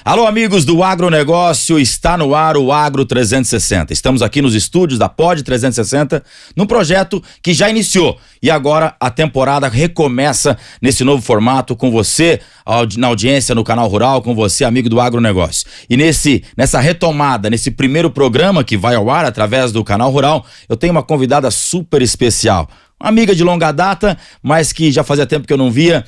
Alô, amigos do agronegócio, está no ar o Agro 360. Estamos aqui nos estúdios da Pod 360, num projeto que já iniciou. E agora a temporada recomeça nesse novo formato com você, na audiência no Canal Rural, com você, amigo do agronegócio. E nessa retomada, nesse primeiro programa que vai ao ar através do Canal Rural, eu tenho uma convidada super especial. Uma amiga de longa data, mas que já fazia tempo que eu não via.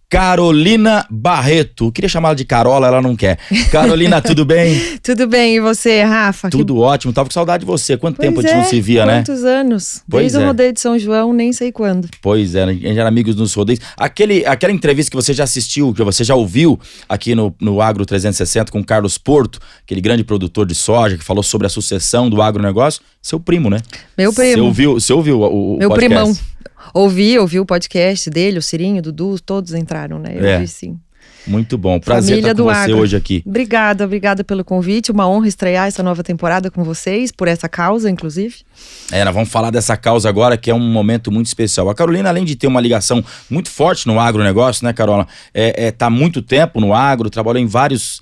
Carolina Barreto. Eu queria chamá-la de Carola, ela não quer. Carolina, tudo bem? Tudo bem, e você, Rafa? Tudo ótimo, tava com saudade de você. Quanto tempo a gente não se via, né? Quantos anos? Desde o rodeio de São João, nem sei quando. Pois é, a gente era amigos nos rodeios. Aquela entrevista que você já assistiu, que você já ouviu aqui no Agro 360 com o Carlos Porto, aquele grande produtor de soja que falou sobre a sucessão do agronegócio, seu primo, né? Meu primo. Você ouviu o meu podcast? Primão. Ouvi o podcast dele, o Cirinho, o Dudu, todos entraram, né? Eu ouvi sim. Muito bom, prazer estar com você hoje aqui. Obrigada pelo convite, uma honra estrear essa nova temporada com vocês, por essa causa, inclusive. Nós vamos falar dessa causa agora, que é um momento muito especial. A Carolina, além de ter uma ligação muito forte no agronegócio, né, Carola? Tá há muito tempo no agro, trabalhou em vários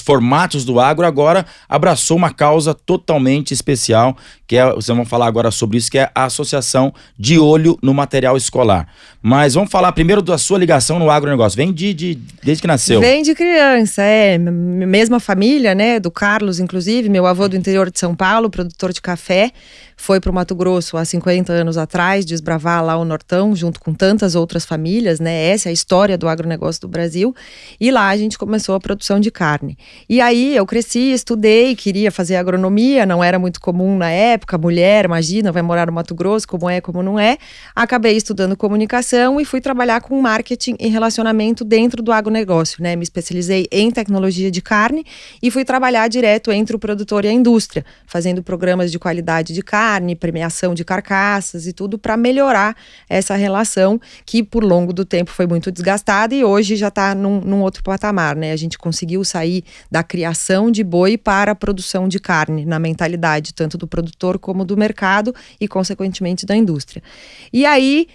formatos do agro, agora abraçou uma causa totalmente especial, que vocês vão falar agora sobre isso, que é a Associação de Olho no Material Escolar. Mas vamos falar primeiro da sua ligação no agronegócio. Vem desde que nasceu. Vem de criança, mesma família, né, do Carlos, inclusive, meu avô do interior de São Paulo, produtor de café, foi para o Mato Grosso há 50 anos atrás, desbravar lá o Nortão, junto com tantas outras famílias, né, essa é a história do agronegócio do Brasil, e lá a gente começou a produção de carne. E aí eu cresci, estudei, queria fazer agronomia, não era muito comum na época, mulher, imagina, vai morar no Mato Grosso, como é, como não é, acabei estudando comunicação e fui trabalhar com marketing e relacionamento dentro do agronegócio, né, me especializei em tecnologia de carne e fui trabalhar direto entre o produtor e a indústria, fazendo programas de qualidade de carne, premiação de carcaças e tudo para melhorar essa relação que por longo do tempo foi muito desgastada e hoje já está num outro patamar, né? A gente conseguiu sair da criação de boi para a produção de carne na mentalidade tanto do produtor como do mercado e consequentemente da indústria. E aí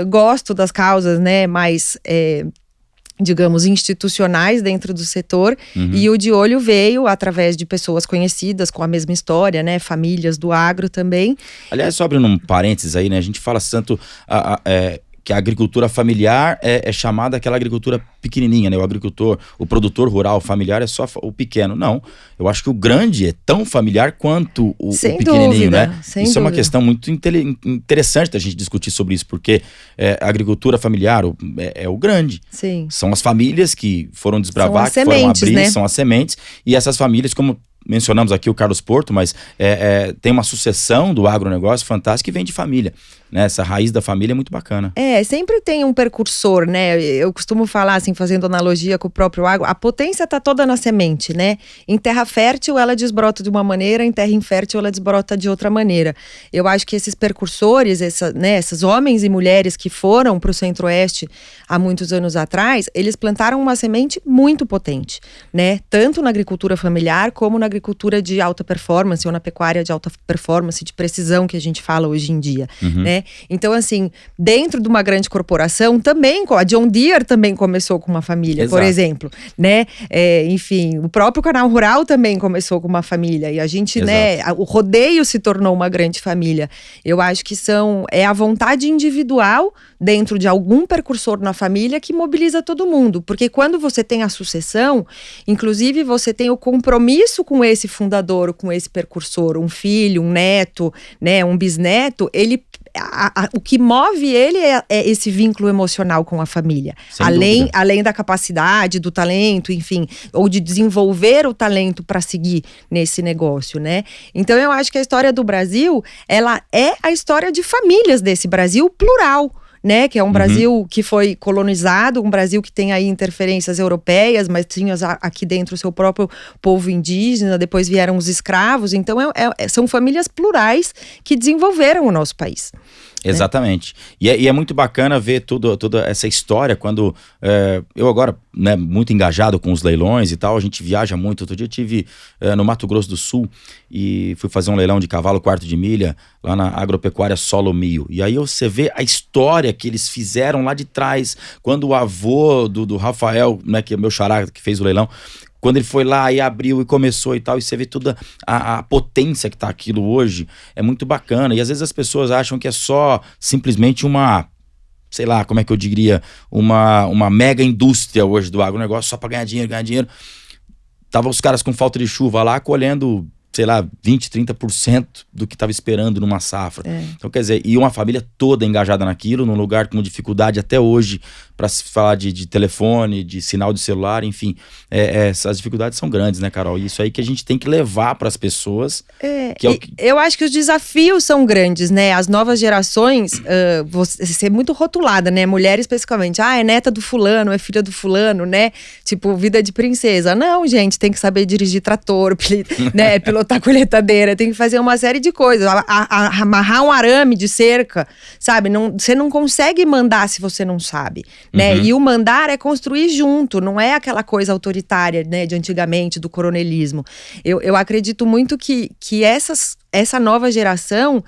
gosto das causas, né, mais digamos, institucionais dentro do setor, e o De Olho veio através de pessoas conhecidas com a mesma história, né, famílias do agro também. Aliás, só abrindo um parênteses aí, né, a gente fala tanto que a agricultura familiar é chamada aquela agricultura pequenininha, né, o produtor rural familiar é só o pequeno. Não, eu acho que o grande é tão familiar quanto o pequenininho, né? Isso é uma questão muito interessante da gente discutir sobre isso, porque a agricultura familiar é o grande. Sim. São as famílias que foram desbravar, que foram abrir, né? São as sementes, e essas famílias, como mencionamos aqui o Carlos Porto, mas tem uma sucessão do agronegócio fantástica que vem de família, né? Essa raiz da família é muito bacana. Sempre tem um percursor, né? Eu costumo falar assim, fazendo analogia com o próprio agro, a potência tá toda na semente, né? Em terra fértil ela desbrota de uma maneira, em terra infértil ela desbrota de outra maneira. Eu acho que esses percursores, esses homens e mulheres que foram para o Centro-Oeste há muitos anos atrás, eles plantaram uma semente muito potente, né? Tanto na agricultura familiar como na agricultura de alta performance ou na pecuária de alta performance, de precisão que a gente fala hoje em dia, né? Então, assim, dentro de uma grande corporação também, a John Deere também começou com uma família, por exemplo, né? Enfim, o próprio Canal Rural também começou com uma família e a gente, né, o rodeio se tornou uma grande família. Eu acho que é a vontade individual dentro de algum percursor na família que mobiliza todo mundo, porque quando você tem a sucessão, inclusive você tem o compromisso com esse fundador, com esse percursor, um filho, um neto, né, um bisneto, o que move ele é esse vínculo emocional com a família. Além da capacidade, do talento, enfim, ou de desenvolver o talento para seguir nesse negócio, né? Então eu acho que a história do Brasil, ela é a história de famílias desse Brasil plural, né, que é um Brasil que foi colonizado, um Brasil que tem aí interferências europeias, mas tinha aqui dentro o seu próprio povo indígena, depois vieram os escravos, então são famílias plurais que desenvolveram o nosso país. Exatamente. Né? E é muito bacana ver toda essa história quando eu agora, né, muito engajado com os leilões e tal, a gente viaja muito. Outro dia eu estive no Mato Grosso do Sul e fui fazer um leilão de cavalo quarto de milha lá na agropecuária Solo Mio. E aí você vê a história que eles fizeram lá de trás, quando o avô do Rafael, né, que é meu xará, que fez o leilão, quando ele foi lá e abriu e começou e tal, e você vê toda a potência que tá aquilo hoje, é muito bacana. E às vezes as pessoas acham que é só simplesmente uma, sei lá, como é que eu diria, uma mega indústria hoje do agronegócio só para ganhar dinheiro. Tava os caras com falta de chuva lá colhendo, sei lá, 20%, 30% do que estava esperando numa safra. Então, quer dizer, e uma família toda engajada naquilo, num lugar com dificuldade até hoje para se falar de telefone, de sinal de celular, enfim. Essas dificuldades são grandes, né, Carol? E isso aí que a gente tem que levar para as pessoas. Eu acho que os desafios são grandes, né? As novas gerações, você é muito rotulada, né? Mulher especificamente, é neta do fulano, é filha do fulano, né? Tipo, vida de princesa. Não, gente, tem que saber dirigir trator, né? Pilotar colheitadeira, tem que fazer uma série de coisas. Amarrar um arame de cerca, sabe? Você não consegue mandar se você não sabe, né? E o mandar é construir junto, não é aquela coisa autoritária, né? De antigamente, do coronelismo. Eu acredito muito que essa nova geração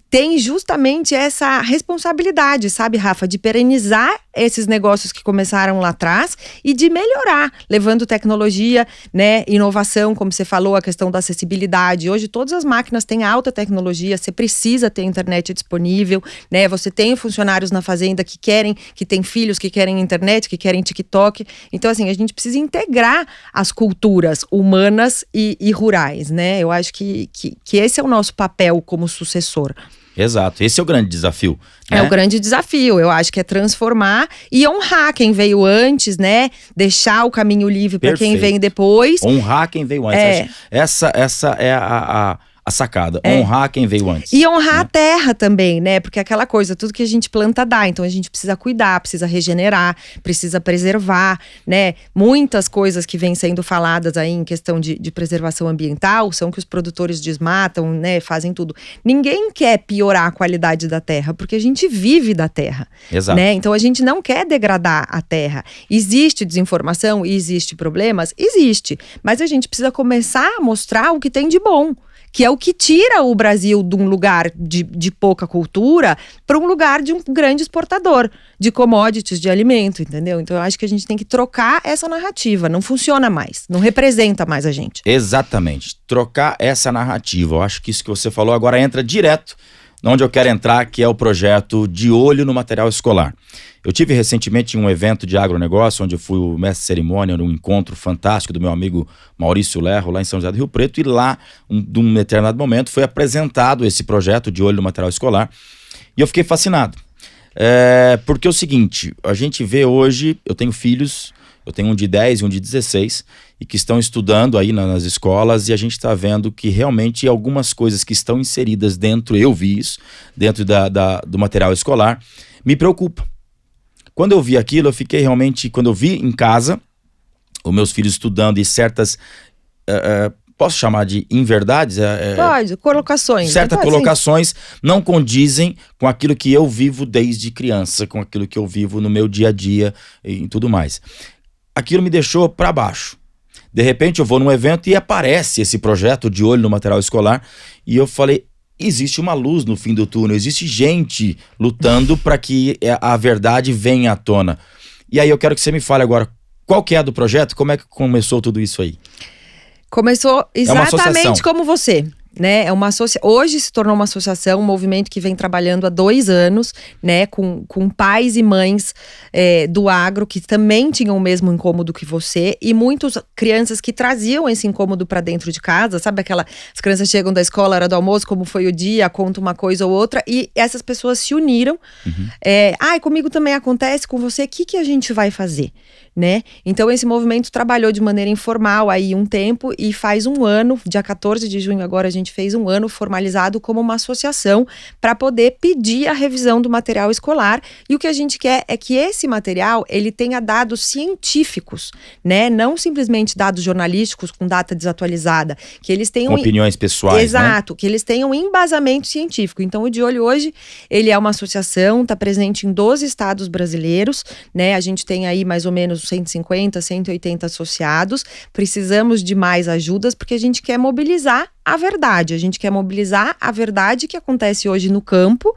tem justamente essa responsabilidade, sabe, Rafa, de perenizar esses negócios que começaram lá atrás e de melhorar, levando tecnologia, né, inovação, como você falou, a questão da acessibilidade. Hoje todas as máquinas têm alta tecnologia, você precisa ter internet disponível, né, você tem funcionários na fazenda que têm filhos que querem internet, que querem TikTok. Então, assim, a gente precisa integrar as culturas humanas e rurais, né? Eu acho que esse é o nosso papel como sucessor. Exato, esse é o grande desafio, né? É o grande desafio, eu acho que é transformar e honrar quem veio antes, né? Deixar o caminho livre para quem vem depois. Honrar quem veio antes. Essa é a sacada, honrar quem veio antes. E honrar a terra também, né? Porque aquela coisa, tudo que a gente planta dá, então a gente precisa cuidar, precisa regenerar, precisa preservar, né? Muitas coisas que vêm sendo faladas aí em questão de preservação ambiental são que os produtores desmatam, né? Fazem tudo. Ninguém quer piorar a qualidade da terra, porque a gente vive da terra. Exato. Né? Então a gente não quer degradar a terra. Existe desinformação, existe problemas? Existe. Mas a gente precisa começar a mostrar o que tem de bom, que é o que tira o Brasil de um lugar de pouca cultura para um lugar de um grande exportador de commodities, de alimento, entendeu? Então eu acho que a gente tem que trocar essa narrativa, não funciona mais, não representa mais a gente. Exatamente, trocar essa narrativa. Eu acho que isso que você falou agora entra direto onde eu quero entrar, que é o projeto De Olho no Material Escolar. Eu tive recentemente um evento de agronegócio, onde eu fui o mestre de cerimônia, num encontro fantástico do meu amigo Maurício Lerro, lá em São José do Rio Preto, e lá, de um determinado momento, foi apresentado esse projeto De Olho no Material Escolar, e eu fiquei fascinado. Porque é o seguinte, a gente vê hoje, eu tenho filhos, eu tenho um de 10 e um de 16, e que estão estudando aí nas escolas, e a gente está vendo que realmente algumas coisas que estão inseridas dentro, eu vi isso, dentro do material escolar, me preocupa. Quando eu vi aquilo, eu fiquei realmente, quando eu vi em casa, os meus filhos estudando e certas, posso chamar de inverdades? Pode, colocações. Certas colocações não condizem com aquilo que eu vivo desde criança, com aquilo que eu vivo no meu dia a dia e tudo mais. Aquilo me deixou para baixo. De repente eu vou num evento e aparece esse projeto De Olho no Material Escolar e eu falei, existe uma luz no fim do túnel, existe gente lutando para que a verdade venha à tona. E aí eu quero que você me fale agora, qual que é a do projeto? Como é que começou tudo isso aí? Começou exatamente como você, né? Hoje se tornou uma associação, um movimento que vem trabalhando há 2 anos, né? Com pais e mães do agro que também tinham o mesmo incômodo que você, e muitas crianças que traziam esse incômodo para dentro de casa, sabe as crianças chegam da escola, hora do almoço, como foi o dia, conta uma coisa ou outra, e essas pessoas se uniram. Comigo também acontece, com você, o que a gente vai fazer? Né? Então esse movimento trabalhou de maneira informal aí um tempo e faz 1 ano, dia 14 de junho agora a gente fez 1 ano formalizado como uma associação para poder pedir a revisão do material escolar, e o que a gente quer é que esse material ele tenha dados científicos, né? Não simplesmente dados jornalísticos com data desatualizada, que eles tenham opiniões pessoais, exato, né? Que eles tenham embasamento científico. Então o De Olho hoje, ele é uma associação, está presente em 12 estados brasileiros, né? A gente tem aí mais ou menos 150, 180 associados. Precisamos de mais ajudas porque a gente quer mobilizar a verdade. A gente quer mobilizar a verdade que acontece hoje no campo,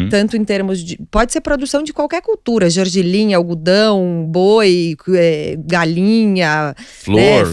tanto em termos de... Pode ser produção de qualquer cultura, gergelim, algodão, boi, galinha,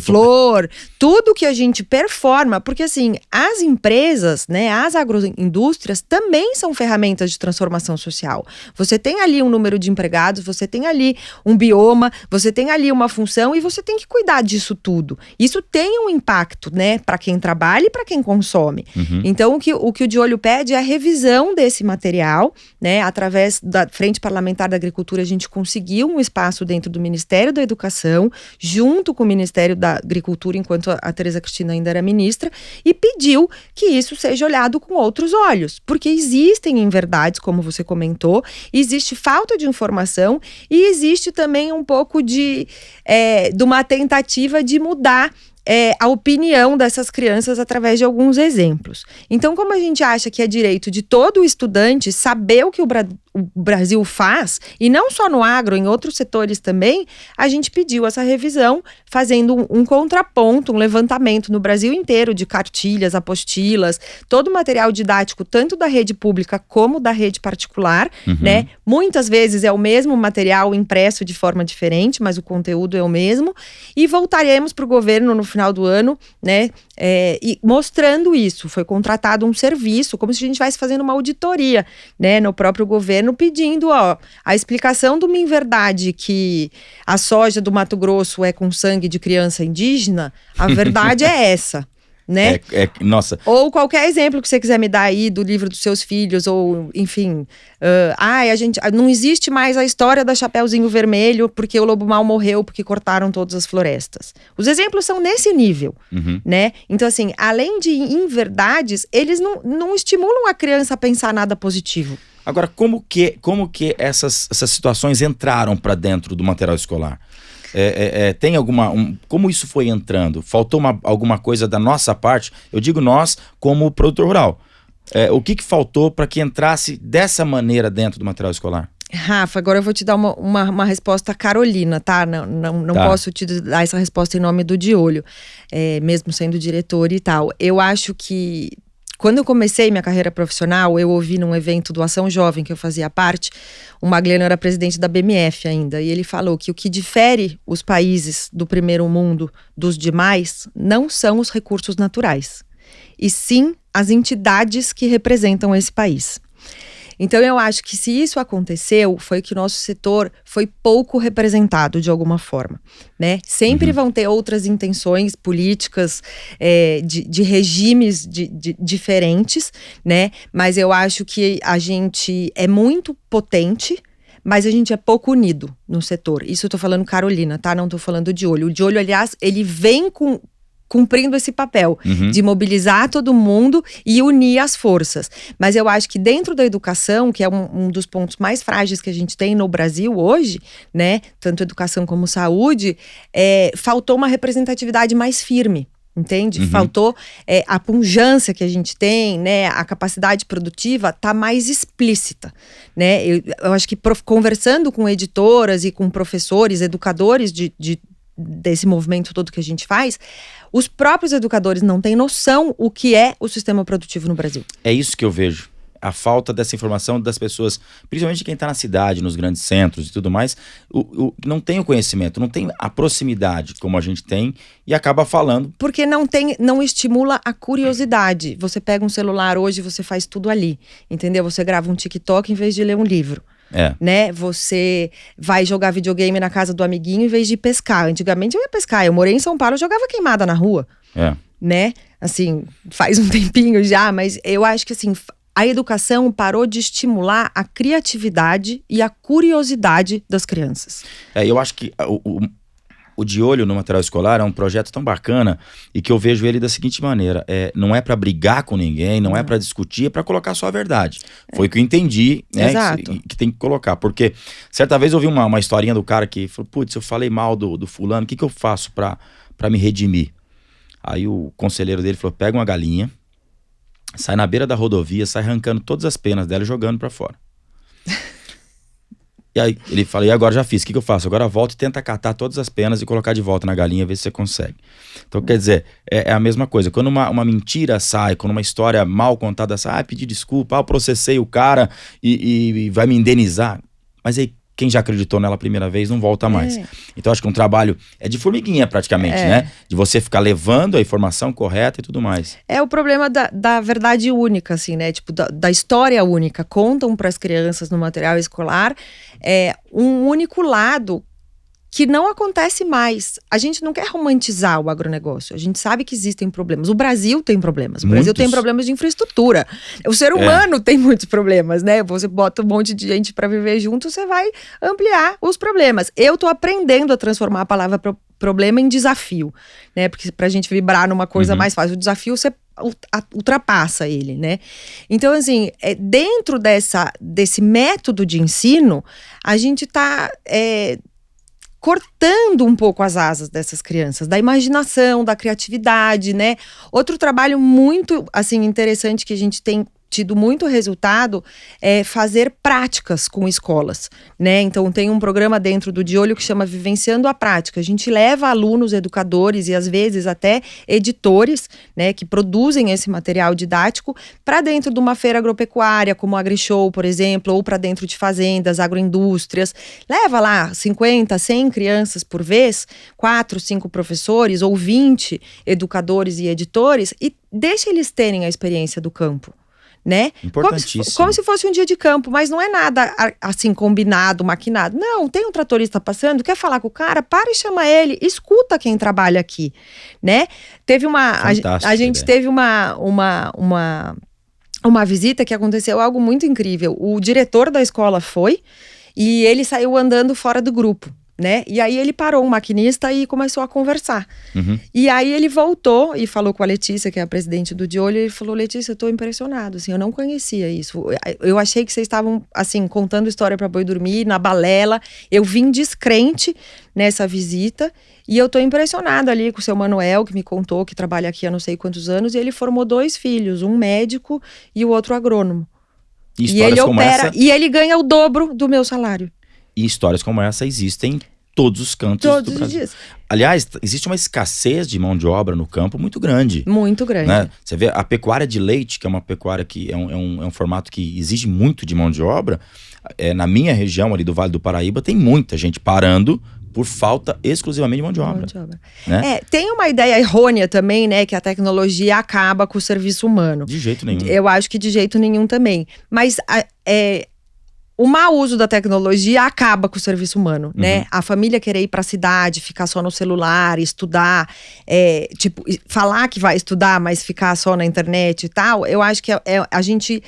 flor, tudo que a gente performa, porque assim, as empresas, né, as agroindústrias também são ferramentas de transformação social. Você tem ali um número de empregados, você tem ali um bioma, você tem ali uma função e você tem que cuidar disso tudo. Isso tem um impacto, né, para quem trabalha e para quem consome. Então, o que o De Olho pede é a revisão desse material, né, através da Frente Parlamentar da Agricultura, a gente conseguiu um espaço dentro do Ministério da Educação, junto com o Ministério da Agricultura, enquanto a Tereza Cristina ainda era ministra, e pediu que isso seja olhado com outros olhos, porque existem inverdades, como você comentou, existe falta de informação e existe também um pouco de uma tentativa de mudar a opinião dessas crianças através de alguns exemplos. Então, como a gente acha que é direito de todo estudante saber o que o Brasil faz, e não só no agro, em outros setores também, a gente pediu essa revisão, fazendo um contraponto, um levantamento no Brasil inteiro de cartilhas, apostilas, todo o material didático, tanto da rede pública como da rede particular, né? Muitas vezes é o mesmo material impresso de forma diferente, mas o conteúdo é o mesmo, e voltaremos para o governo no final do ano, né? E mostrando isso. Foi contratado um serviço, como se a gente estivesse fazendo uma auditoria, né, no próprio governo, pedindo a explicação de uma inverdade que a soja do Mato Grosso é com sangue de criança indígena. A verdade é essa. Né? Nossa. Ou qualquer exemplo que você quiser me dar aí do livro dos seus filhos, ou enfim, não existe mais a história da Chapeuzinho Vermelho porque o lobo mau morreu porque cortaram todas as florestas. Os exemplos são nesse nível, né? Então assim, além de inverdades, eles não estimulam a criança a pensar nada positivo. Agora, como que essas situações entraram para dentro do material escolar? Tem como isso foi entrando? Faltou alguma coisa da nossa parte? Eu digo nós como produtor rural. O que faltou para que entrasse dessa maneira dentro do material escolar? Rafa, agora eu vou te dar uma resposta carolina, tá? Não posso te dar essa resposta em nome do De Olho, mesmo sendo diretor e tal. Eu acho que quando eu comecei minha carreira profissional, eu ouvi num evento do Ação Jovem, que eu fazia parte, o Magliano era presidente da BMF ainda, e ele falou que o que difere os países do primeiro mundo dos demais não são os recursos naturais, e sim as entidades que representam esse país. Então eu acho que se isso aconteceu, foi que o nosso setor foi pouco representado de alguma forma, né? Sempre vão ter outras intenções políticas, de regimes diferentes, né? Mas eu acho que a gente é muito potente, mas a gente é pouco unido no setor. Isso eu tô falando Carolina, tá? Não tô falando De Olho. O De Olho, aliás, ele vem cumprindo esse papel de mobilizar todo mundo e unir as forças. Mas eu acho que dentro da educação, que é um dos pontos mais frágeis que a gente tem no Brasil hoje, né, tanto educação como saúde, faltou uma representatividade mais firme. Entende? Faltou a pujança que a gente tem, né? A capacidade produtiva tá mais explícita, né? Eu acho que conversando com editoras e com professores, educadores desse movimento todo que a gente faz, os próprios educadores não têm noção o que é o sistema produtivo no Brasil. É isso que eu vejo. A falta dessa informação das pessoas, principalmente quem está na cidade, nos grandes centros e tudo mais, não tem o conhecimento, não tem a proximidade como a gente tem e acaba falando. Porque não estimula a curiosidade. Você pega um celular hoje, você faz tudo ali, entendeu? Você grava um TikTok em vez de ler um livro. Né? Você vai jogar videogame na casa do amiguinho em vez de pescar. Antigamente eu ia pescar, eu morei em São Paulo, eu jogava queimada na rua. Né? Assim, faz um tempinho já, mas eu acho que assim, a educação parou de estimular a criatividade e a curiosidade das crianças. Eu acho que o De Olho no material escolar é um projeto tão bacana e que eu vejo ele da seguinte maneira: não é para brigar com ninguém, não é para discutir, é para colocar só a verdade. Foi o que eu entendi, né, que tem que colocar. Porque certa vez eu ouvi uma historinha do cara que falou: putz, eu falei mal do fulano, o que eu faço para me redimir? Aí o conselheiro dele falou: pega uma galinha, sai na beira da rodovia, sai arrancando todas as penas dela e jogando para fora. E aí ele fala, e agora já fiz, o que eu faço? Agora volta e tenta catar todas as penas e colocar de volta na galinha, ver se você consegue. Então, quer dizer, é a mesma coisa. Quando uma mentira sai, quando uma história mal contada sai, pedir desculpa, eu processei o cara e vai me indenizar. Mas aí, quem já acreditou nela a primeira vez não volta mais. Então, acho que um trabalho é de formiguinha praticamente, né? De você ficar levando a informação correta e tudo mais. É o problema da verdade única, assim, né? Tipo, da história única. Contam para as crianças no material escolar um único lado que não acontece mais. A gente não quer romantizar o agronegócio. A gente sabe que existem problemas. O Brasil tem problemas. O Brasil tem problemas de infraestrutura. O ser humano tem muitos problemas, né? Você bota um monte de gente para viver junto, você vai ampliar os problemas. Eu tô aprendendo a transformar a palavra problema em desafio, né? Porque pra gente vibrar numa coisa mais fácil, o desafio você ultrapassa ele, né? Então, assim, dentro desse método de ensino, a gente tá cortando um pouco as asas dessas crianças, da imaginação, da criatividade, né? Outro trabalho muito, assim, interessante que a gente tem tido muito resultado é fazer práticas com escolas, né? Então tem um programa dentro do De Olho que chama Vivenciando a Prática. A gente leva alunos, educadores e às vezes até editores, né, que produzem esse material didático para dentro de uma feira agropecuária, como o AgriShow, por exemplo, ou para dentro de fazendas, agroindústrias. Leva lá 50, 100 crianças por vez, 4, 5 professores ou 20 educadores e editores e deixa eles terem a experiência do campo. Né? Importantíssimo. Como se fosse um dia de campo, mas não é nada assim combinado, maquinado. Não, tem um tratorista passando, quer falar com o cara, para e chama ele, escuta quem trabalha aqui, né? Teve a gente teve uma visita que aconteceu algo muito incrível. O diretor da escola foi e ele saiu andando fora do grupo, né? E aí ele parou, um maquinista, e começou a conversar. E aí ele voltou e falou com a Letícia, que é a presidente do De Olho, e ele falou: Letícia, eu tô impressionado, assim, eu não conhecia isso. Eu achei que vocês estavam, assim, contando história para boi dormir, na balela. Eu vim descrente nessa visita e eu tô impressionada ali com o seu Manuel, que me contou que trabalha aqui há não sei quantos anos, e ele formou 2 filhos, um médico e o outro agrônomo. E ele opera, e ele ganha o dobro do meu salário. E histórias como essa existem em todos os cantos do Brasil. Os dias. Aliás, existe uma escassez de mão de obra no campo muito grande. Muito grande. Né? Você vê a pecuária de leite, que é uma pecuária que é um formato que exige muito de mão de obra. Na minha região ali do Vale do Paraíba, tem muita gente parando por falta exclusivamente de mão de obra. Né? Tem uma ideia errônea também, né? Que a tecnologia acaba com o serviço humano. De jeito nenhum. Eu acho que de jeito nenhum também. Mas o mau uso da tecnologia acaba com o serviço humano, né? A família querer ir para a cidade, ficar só no celular, estudar, tipo, falar que vai estudar, mas ficar só na internet e tal, eu acho que a gente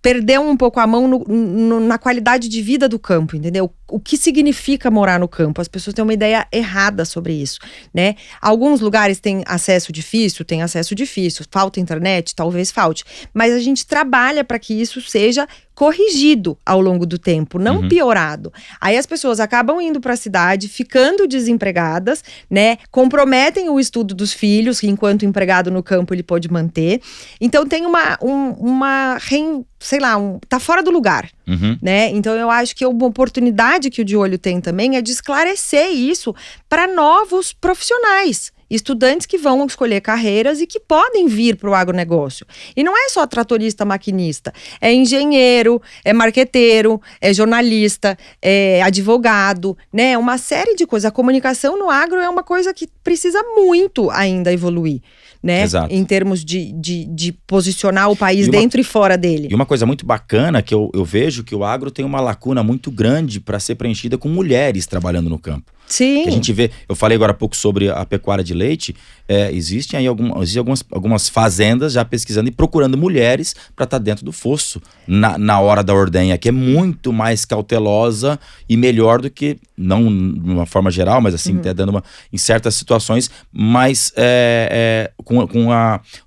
perdeu um pouco a mão na qualidade de vida do campo, entendeu? O que significa morar no campo? As pessoas têm uma ideia errada sobre isso, né? Alguns lugares têm acesso difícil, falta internet, talvez falte, mas a gente trabalha para que isso seja corrigido ao longo do tempo, não piorado. Aí as pessoas acabam indo para a cidade, ficando desempregadas, né? Comprometem o estudo dos filhos, que enquanto empregado no campo ele pode manter. Então tem tá fora do lugar, né? Então eu acho que uma oportunidade que o De Olho tem também é de esclarecer isso para novos profissionais. Estudantes que vão escolher carreiras e que podem vir para o agronegócio. E não é só tratorista, maquinista. É engenheiro, é marqueteiro, é jornalista, é advogado, né? Uma série de coisas. A comunicação no agro é uma coisa que precisa muito ainda evoluir, né? Exato. Em termos de posicionar o país dentro e fora dele. E uma coisa muito bacana que eu vejo que o agro tem uma lacuna muito grande para ser preenchida com mulheres trabalhando no campo. Sim. Que a gente vê, eu falei agora há pouco sobre a pecuária de leite, existem aí algumas fazendas já pesquisando e procurando mulheres para estar dentro do fosso na hora da ordenha, que é muito mais cautelosa e melhor do que, não de uma forma geral, mas assim, até dando em certas situações, mas com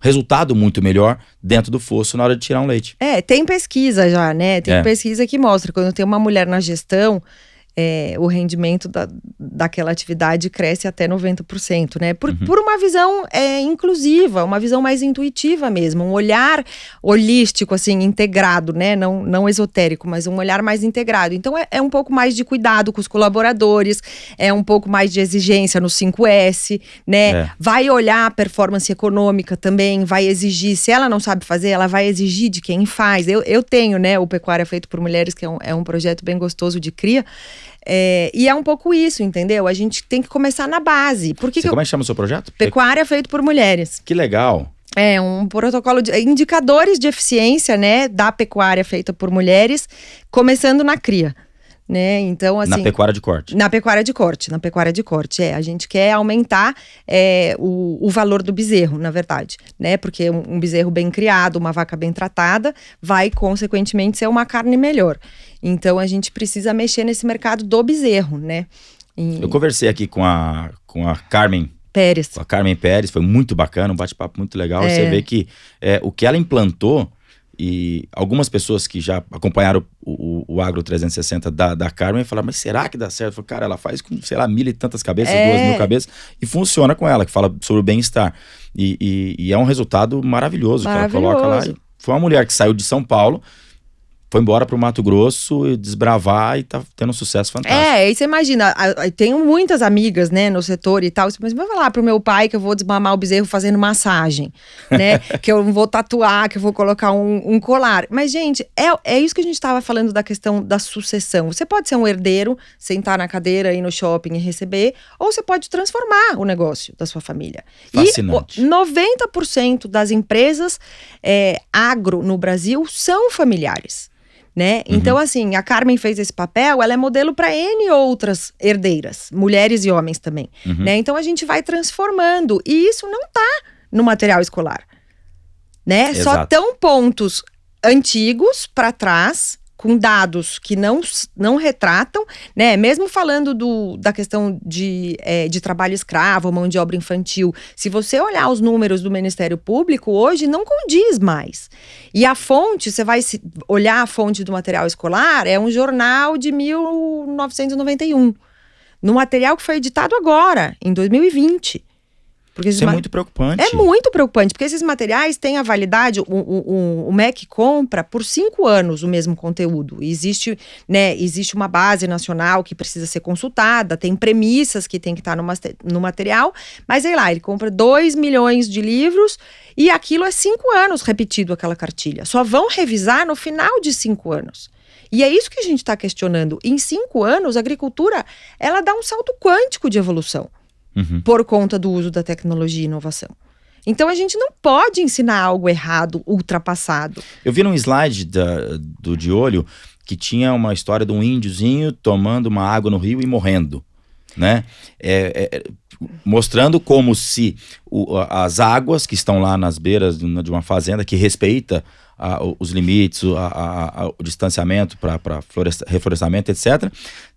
resultado muito melhor dentro do fosso na hora de tirar um leite. Tem pesquisa já, né? Tem pesquisa que mostra, quando tem uma mulher na gestão, o rendimento daquela atividade cresce até 90%, né? Por uma visão inclusiva, uma visão mais intuitiva mesmo, um olhar holístico, assim, integrado, né? Não esotérico, mas um olhar mais integrado. Então é um pouco mais de cuidado com os colaboradores, é um pouco mais de exigência no 5S, né? Vai olhar a performance econômica também, vai exigir, se ela não sabe fazer, ela vai exigir de quem faz. Eu tenho, né, o Pecuária Feito por Mulheres, que é um projeto bem gostoso de cria, e é um pouco isso, entendeu? A gente tem que começar na base. Como é que chama o seu projeto? Pecuária Feito por Mulheres. Que legal! É um protocolo de indicadores de eficiência, né, da pecuária feita por mulheres, começando na cria. Né? Então, assim, na pecuária de corte. Na pecuária de corte, a gente quer aumentar o valor do bezerro, na verdade, né? Porque um bezerro bem criado, uma vaca bem tratada, vai, consequentemente, ser uma carne melhor. Então, a gente precisa mexer nesse mercado do bezerro, né? Eu conversei aqui com a Carmen Pérez. Com a Carmen Pérez, foi muito bacana, um bate-papo muito legal. Você vê que o que ela implantou, e algumas pessoas que já acompanharam o Agro 360 da Carmen falaram, mas será que dá certo? Eu falei, cara, ela faz com, sei lá, 1.000 e tantas cabeças, 2.000 cabeças, e funciona com ela, que fala sobre o bem-estar. E é um resultado maravilhoso que ela coloca lá. Foi uma mulher que saiu de São Paulo, foi embora pro Mato Grosso e desbravar e tá tendo um sucesso fantástico. Aí você imagina, tenho muitas amigas, né, no setor e tal, mas vai falar pro meu pai que eu vou desmamar o bezerro fazendo massagem, né, que eu vou tatuar, que eu vou colocar um colar. Mas, gente, é isso que a gente tava falando da questão da sucessão. Você pode ser um herdeiro, sentar na cadeira, ir no shopping e receber, ou você pode transformar o negócio da sua família. Fascinante. E 90% das empresas agro no Brasil são familiares. Né? Então, assim, a Carmen fez esse papel, ela é modelo para N outras herdeiras, mulheres e homens também. Né? Então, a gente vai transformando. E isso não tá no material escolar. Né? Só tão pontos antigos para trás, com dados que não retratam, né? Mesmo falando da questão de trabalho escravo, mão de obra infantil, se você olhar os números do Ministério Público, hoje não condiz mais. E a fonte, você vai olhar a fonte do material escolar, é um jornal de 1991, no material que foi editado agora, em 2020. Porque isso é muito preocupante. É muito preocupante, porque esses materiais têm a validade, o MEC compra por 5 anos o mesmo conteúdo. Existe uma base nacional que precisa ser consultada, tem premissas que tem que estar no material, mas sei lá, ele compra 2 milhões de livros e aquilo é 5 anos repetido aquela cartilha. Só vão revisar no final de 5 anos. E é isso que a gente está questionando. Em 5 anos, a agricultura, ela dá um salto quântico de evolução. Por conta do uso da tecnologia e inovação. Então, a gente não pode ensinar algo errado, ultrapassado. Eu vi num slide do De Olho que tinha uma história de um índiozinho tomando uma água no rio e morrendo, né? Mostrando como se as águas que estão lá nas beiras de uma fazenda, que respeita os limites, o distanciamento para reflorestamento, etc.,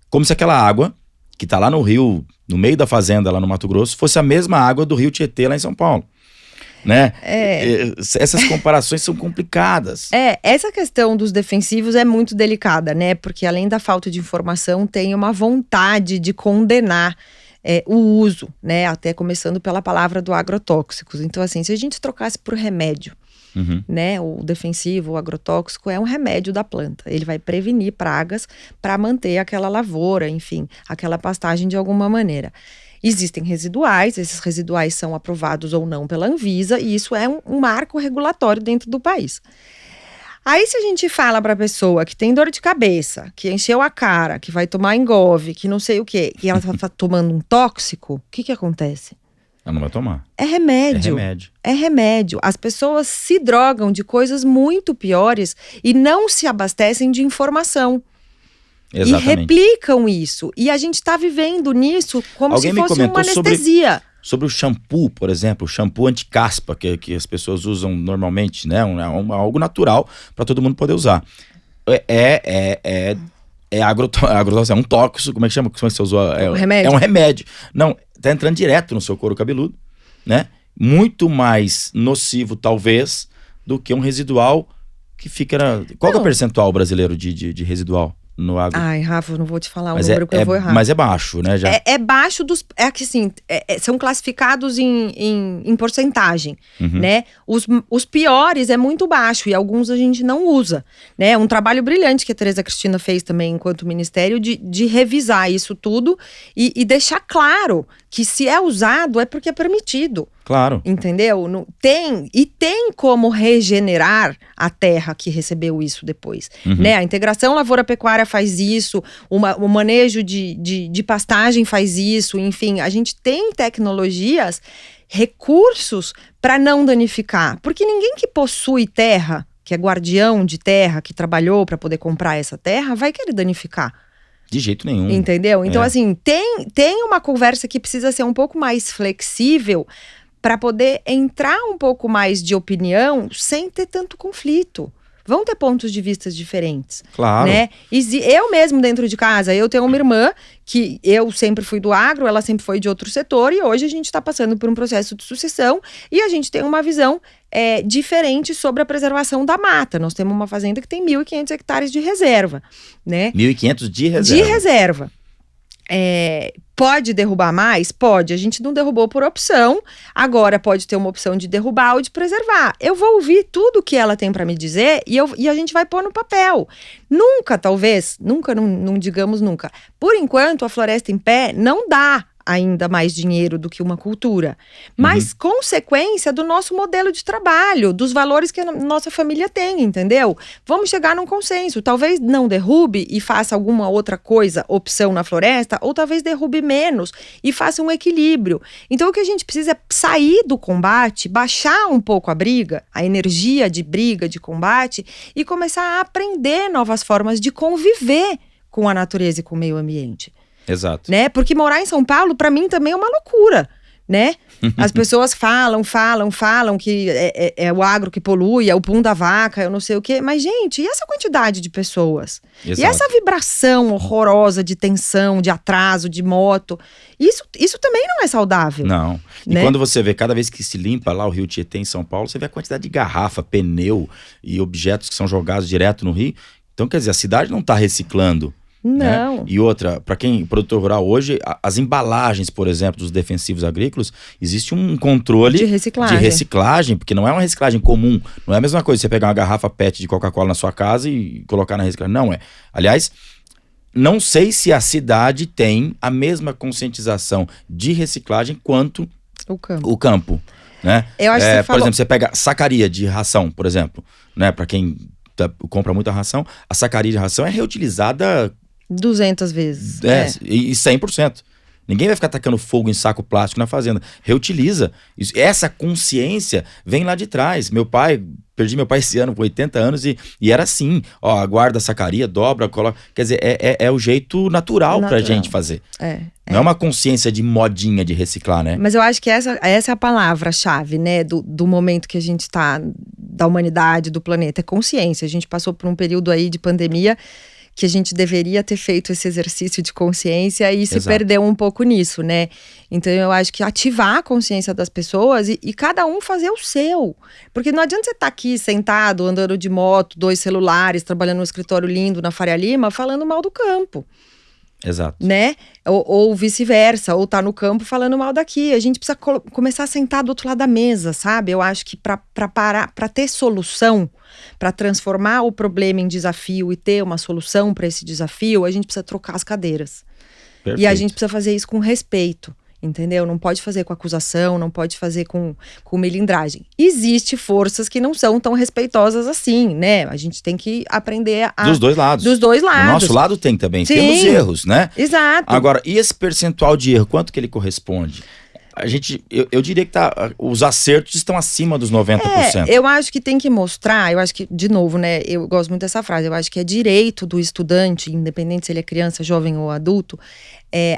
como se aquela água que está lá no rio, no meio da fazenda, lá no Mato Grosso, fosse a mesma água do rio Tietê, lá em São Paulo. Né? Essas comparações são complicadas. Essa questão dos defensivos é muito delicada, né? Porque além da falta de informação, tem uma vontade de condenar o uso, né? Até começando pela palavra do agrotóxicos. Então, assim, se a gente trocasse por remédio, né? O defensivo, o agrotóxico é um remédio da planta. Ele vai prevenir pragas para manter aquela lavoura, enfim, aquela pastagem de alguma maneira. Existem residuais, esses residuais são aprovados ou não pela Anvisa, e isso é um marco regulatório dentro do país. Aí, se a gente fala para a pessoa que tem dor de cabeça, que encheu a cara, que vai tomar Engove, que não sei o quê, e ela está tomando um tóxico, o que acontece? Ela não vai tomar. É remédio. É remédio. As pessoas se drogam de coisas muito piores e não se abastecem de informação. Exatamente. E replicam isso. E a gente está vivendo nisso como se fosse uma anestesia. Sobre o shampoo, por exemplo, o shampoo anti-caspa, que as pessoas usam normalmente, né? Algo natural para todo mundo poder usar. Agrotóxico, é um tóxico, como é que chama? Como é que você usou? Um remédio. É um remédio. Não, tá entrando direto no seu couro cabeludo, né? Muito mais nocivo, talvez, do que um residual que fica... Qual que é o percentual brasileiro de residual no agro? Ai, Rafa, eu não vou te falar Mas número que eu vou errar. Mas é baixo, né? Já. É baixo dos... É que assim, são classificados em porcentagem, né? Os piores é muito baixo e alguns a gente não usa, né? Um trabalho brilhante que a Tereza Cristina fez também enquanto ministério de revisar isso tudo e deixar claro que se é usado é porque é permitido. Claro. Entendeu? Tem como regenerar a terra que recebeu isso depois, né? A integração lavoura-pecuária faz isso, o manejo de pastagem faz isso, enfim, a gente tem tecnologias, recursos para não danificar, porque ninguém que possui terra, que é guardião de terra, que trabalhou para poder comprar essa terra, vai querer danificar. De jeito nenhum. Entendeu? Então, assim, tem uma conversa que precisa ser um pouco mais flexível para poder entrar um pouco mais de opinião sem ter tanto conflito. Vão ter pontos de vista diferentes. Claro. Né? Eu mesmo dentro de casa, eu tenho uma irmã que eu sempre fui do agro, ela sempre foi de outro setor e hoje a gente está passando por um processo de sucessão e a gente tem uma visão diferente sobre a preservação da mata. Nós temos uma fazenda que tem 1.500 hectares de reserva, né? 1.500 de reserva. De reserva. Pode derrubar mais? Pode. A gente não derrubou por opção. Agora pode ter uma opção de derrubar ou de preservar. Eu vou ouvir tudo que ela tem para me dizer e a gente vai pôr no papel. Nunca, não digamos nunca. Por enquanto, a floresta em pé não dá ainda mais dinheiro do que uma cultura. Mas consequência do nosso modelo de trabalho, dos valores que a nossa família tem, entendeu? Vamos chegar num consenso. Talvez não derrube e faça alguma outra coisa, opção na floresta, ou talvez derrube menos e faça um equilíbrio. Então o que a gente precisa é sair do combate, baixar um pouco a briga, a energia de briga, de combate, e começar a aprender novas formas de conviver com a natureza e com o meio ambiente. Exato. Né? Porque morar em São Paulo, para mim, também é uma loucura, né? As pessoas falam que é o agro que polui, é o pum da vaca, eu não sei o quê. Mas, gente, e essa quantidade de pessoas? Exato. E essa vibração horrorosa de tensão, de atraso, de moto? Isso também não é saudável. Não. E né? quando você vê, cada vez que se limpa lá o Rio Tietê em São Paulo, você vê a quantidade de garrafa, pneu e objetos que são jogados direto no rio. Então, quer dizer, a cidade não está reciclando. Não. Né? E outra, para quem produtor rural hoje, as embalagens, por exemplo, dos defensivos agrícolas, existe um controle de reciclagem, porque não é uma reciclagem comum. Não é a mesma coisa você pegar uma garrafa PET de Coca-Cola na sua casa e colocar na reciclagem. Não é. Aliás, não sei se a cidade tem a mesma conscientização de reciclagem quanto o campo. Né? Eu acho que você por exemplo, você pega sacaria de ração, por exemplo, né? Para quem compra muita ração, a sacaria de ração é reutilizada 200 vezes. E 100%. Ninguém vai ficar tacando fogo em saco plástico na fazenda. Reutiliza. Essa consciência vem lá de trás. Perdi meu pai esse ano com 80 anos e era assim. Ó, guarda a sacaria, dobra, coloca. Quer dizer, é o jeito natural pra gente fazer. Não é uma consciência de modinha de reciclar, né? Mas eu acho que essa é a palavra-chave, né? Do momento que a gente está, da humanidade, do planeta. É consciência. A gente passou por um período aí de pandemia que a gente deveria ter feito esse exercício de consciência e se perdeu um pouco nisso, né? Então eu acho que ativar a consciência das pessoas e cada um fazer o seu. Porque não adianta você estar aqui sentado, andando de moto, 2 celulares, trabalhando num escritório lindo na Faria Lima, falando mal do campo. Exato. Né? Ou vice-versa, ou tá no campo falando mal daqui. A gente precisa começar a sentar do outro lado da mesa, sabe? Eu acho que para ter solução, para transformar o problema em desafio e ter uma solução para esse desafio, a gente precisa trocar as cadeiras. Perfeito. E a gente precisa fazer isso com respeito. Entendeu? Não pode fazer com acusação, não pode fazer com melindragem. Existem forças que não são tão respeitosas assim, né? A gente tem que aprender a... Dos dois lados. Dos dois lados. Do nosso lado tem também. Sim. Temos erros, né? Exato. Agora, e esse percentual de erro, quanto que ele corresponde? Eu diria que os acertos estão acima dos 90%. Eu acho que tem que mostrar, eu acho que, de novo, né, eu gosto muito dessa frase, eu acho que é direito do estudante, independente se ele é criança, jovem ou adulto,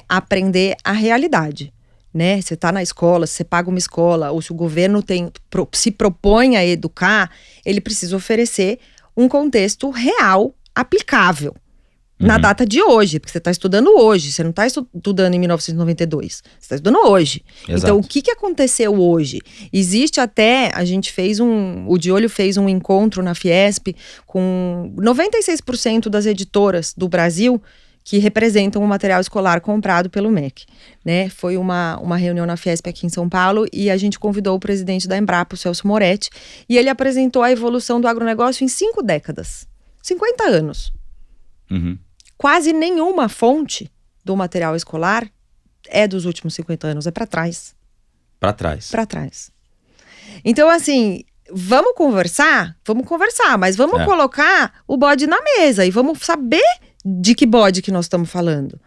aprender a realidade, né? Você está na escola, se você paga uma escola, ou se o governo se propõe a educar, ele precisa oferecer um contexto real, aplicável. Na data de hoje, porque você está estudando hoje, você não está estudando em 1992, você está estudando hoje. Exato. Então, o que aconteceu hoje? Existe até, a gente o De Olho fez um encontro na Fiesp com 96% das editoras do Brasil que representam o material escolar comprado pelo MEC, né? Foi uma reunião na Fiesp aqui em São Paulo e a gente convidou o presidente da Embrapa, o Celso Moretti, e ele apresentou a evolução do agronegócio em 5 décadas, 50 anos. Quase nenhuma fonte do material escolar é dos últimos 50 anos, é para trás. Para trás. Para trás. Então, assim, vamos conversar, mas vamos colocar o bode na mesa e vamos saber de que bode que nós estamos falando.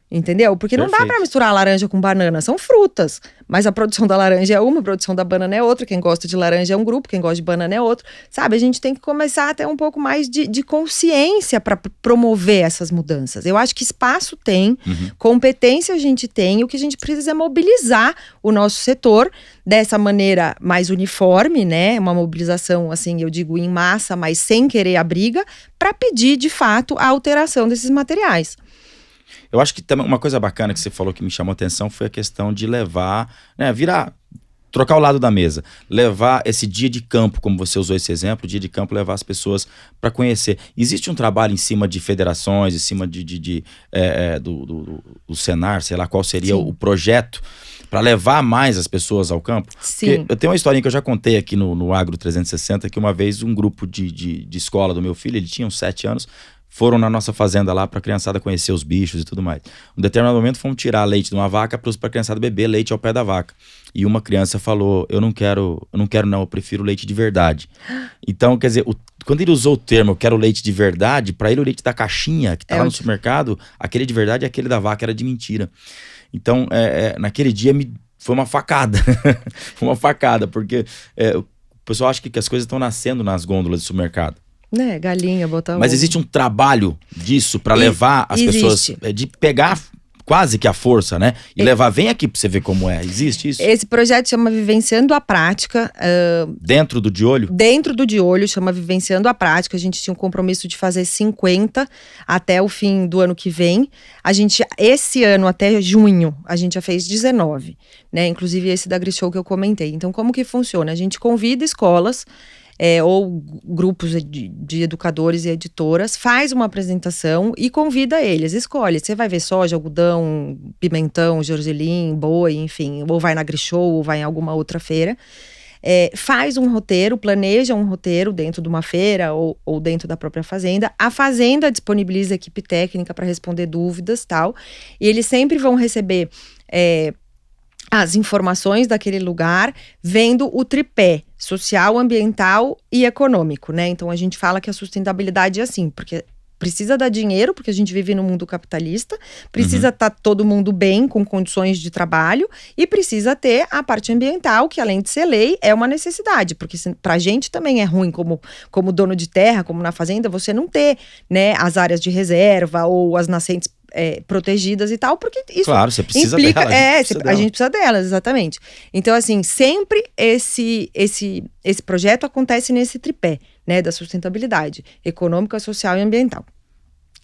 Entendeu? Porque não dá para misturar laranja com banana, são frutas. Mas a produção da laranja é uma, a produção da banana é outra. Quem gosta de laranja é um grupo, quem gosta de banana é outro. Sabe, a gente tem que começar a ter um pouco mais de consciência para promover essas mudanças. Eu acho que espaço tem, competência a gente tem, o que a gente precisa é mobilizar o nosso setor dessa maneira mais uniforme, né? Uma mobilização, assim, eu digo em massa, mas sem querer a briga, para pedir, de fato, a alteração desses materiais. Eu acho que também uma coisa bacana que você falou que me chamou a atenção foi a questão de levar, né, trocar o lado da mesa, levar esse dia de campo, como você usou esse exemplo, dia de campo, levar as pessoas para conhecer. Existe um trabalho em cima de federações, em cima do Senar, sei lá qual seria o projeto, para levar mais as pessoas ao campo? Sim. Porque eu tenho uma historinha que eu já contei aqui no Agro 360, que uma vez um grupo de escola do meu filho, ele tinha uns 7 anos, foram na nossa fazenda lá pra criançada conhecer os bichos e tudo mais. Um determinado momento fomos tirar leite de uma vaca pra criançada beber leite ao pé da vaca. E uma criança falou, eu não quero não, eu prefiro leite de verdade. Então, quer dizer, quando ele usou o termo, eu quero leite de verdade, pra ele o leite da caixinha que tá lá no supermercado, aquele de verdade e aquele da vaca era de mentira. Então, naquele dia foi uma facada. Foi uma facada, porque o pessoal acha que as coisas estão nascendo nas gôndolas do supermercado. Né, galinha, botar Mas existe um trabalho disso para levar as pessoas, de pegar quase que a força, né? E levar, vem aqui pra você ver como é. Existe isso? Esse projeto chama Vivenciando a Prática. Dentro do De Olho? Dentro do De Olho, chama Vivenciando a Prática. A gente tinha um compromisso de fazer 50 até o fim do ano que vem. Esse ano, até junho, a gente já fez 19, né? Inclusive esse da Grishow que eu comentei. Então, como que funciona? A gente convida escolas, ou grupos de educadores e editoras, faz uma apresentação e convida eles, escolhe, você vai ver soja, algodão, pimentão, gergelim, boi, enfim, ou vai na Grishow, ou vai em alguma outra feira, faz um roteiro, planeja um roteiro dentro de uma feira ou dentro da própria fazenda, a fazenda disponibiliza equipe técnica para responder dúvidas, tal, e eles sempre vão receber as informações daquele lugar, vendo o tripé social, ambiental e econômico, né? Então a gente fala que a sustentabilidade é assim, porque precisa dar dinheiro, porque a gente vive no mundo capitalista, precisa estar todo mundo bem, com condições de trabalho, e precisa ter a parte ambiental, que além de ser lei, é uma necessidade, porque pra gente também é ruim, como dono de terra, como na fazenda, você não ter, né, as áreas de reserva ou as nascentes protegidas e tal, porque isso claro, você precisa implica, delas. a gente precisa delas, exatamente. Então, assim, sempre esse projeto acontece nesse tripé, né, da sustentabilidade econômica, social e ambiental.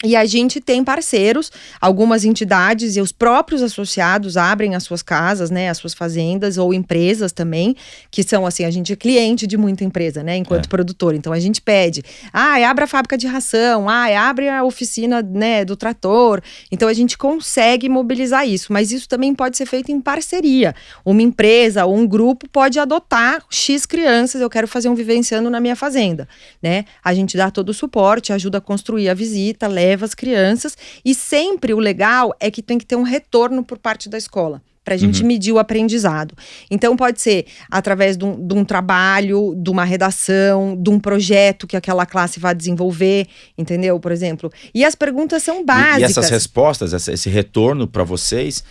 E a gente tem parceiros, algumas entidades e os próprios associados abrem as suas casas, né, as suas fazendas ou empresas também, que são assim, a gente é cliente de muita empresa, né, enquanto produtor. Então a gente pede, abre a fábrica de ração, abre a oficina, né, do trator. Então a gente consegue mobilizar isso, mas isso também pode ser feito em parceria. Uma empresa ou um grupo pode adotar X crianças, eu quero fazer um vivenciando na minha fazenda, né? A gente dá todo o suporte, ajuda a construir a visita, leva as crianças, e sempre o legal é que tem que ter um retorno por parte da escola, para a gente medir o aprendizado. Então pode ser através de um trabalho, de uma redação, de um projeto que aquela classe vai desenvolver, entendeu? Por exemplo. E as perguntas são básicas. E essas respostas, esse retorno para vocês,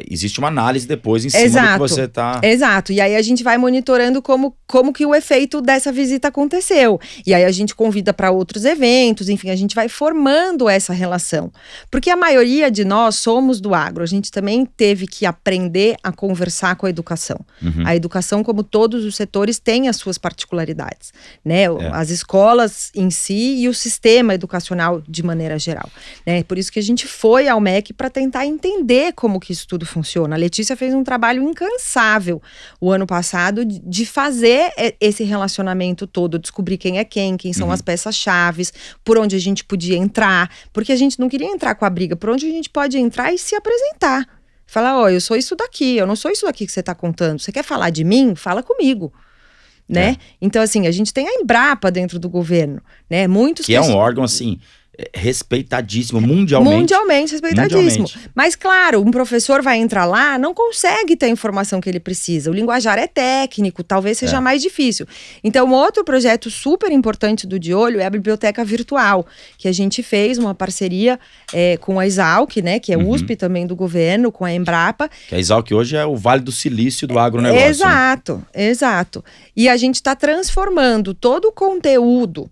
existe uma análise depois em cima do que você tá... Exato, e aí a gente vai monitorando como que o efeito dessa visita aconteceu. E aí a gente convida para outros eventos, enfim, a gente vai formando essa relação. Porque a maioria de nós somos do agro, a gente também teve que aprender a conversar com a educação. A educação, como todos os setores, tem as suas particularidades, né? As escolas em si e o sistema educacional de maneira geral, né? Por isso que a gente foi ao MEC para tentar entender como que isso tudo funciona. A Letícia fez um trabalho incansável o ano passado de fazer esse relacionamento todo, descobrir quem é quem são as peças-chaves, por onde a gente podia entrar, porque a gente não queria entrar com a briga, por onde a gente pode entrar e se apresentar. Falar, eu sou isso daqui, eu não sou isso daqui que você está contando. Você quer falar de mim? Fala comigo. Né? Então, assim, a gente tem a Embrapa dentro do governo, né? Que é um órgão, assim, respeitadíssimo, mundialmente respeitadíssimo. Mas, claro, um professor vai entrar lá, não consegue ter a informação que ele precisa. O linguajar é técnico, talvez seja mais difícil. Então, um outro projeto super importante do De Olho é a Biblioteca Virtual, que a gente fez uma parceria com a Exalc, né? Que é USP também do governo, com a Embrapa. Que a Exalc hoje é o Vale do Silício do agronegócio. Exato. E a gente está transformando todo o conteúdo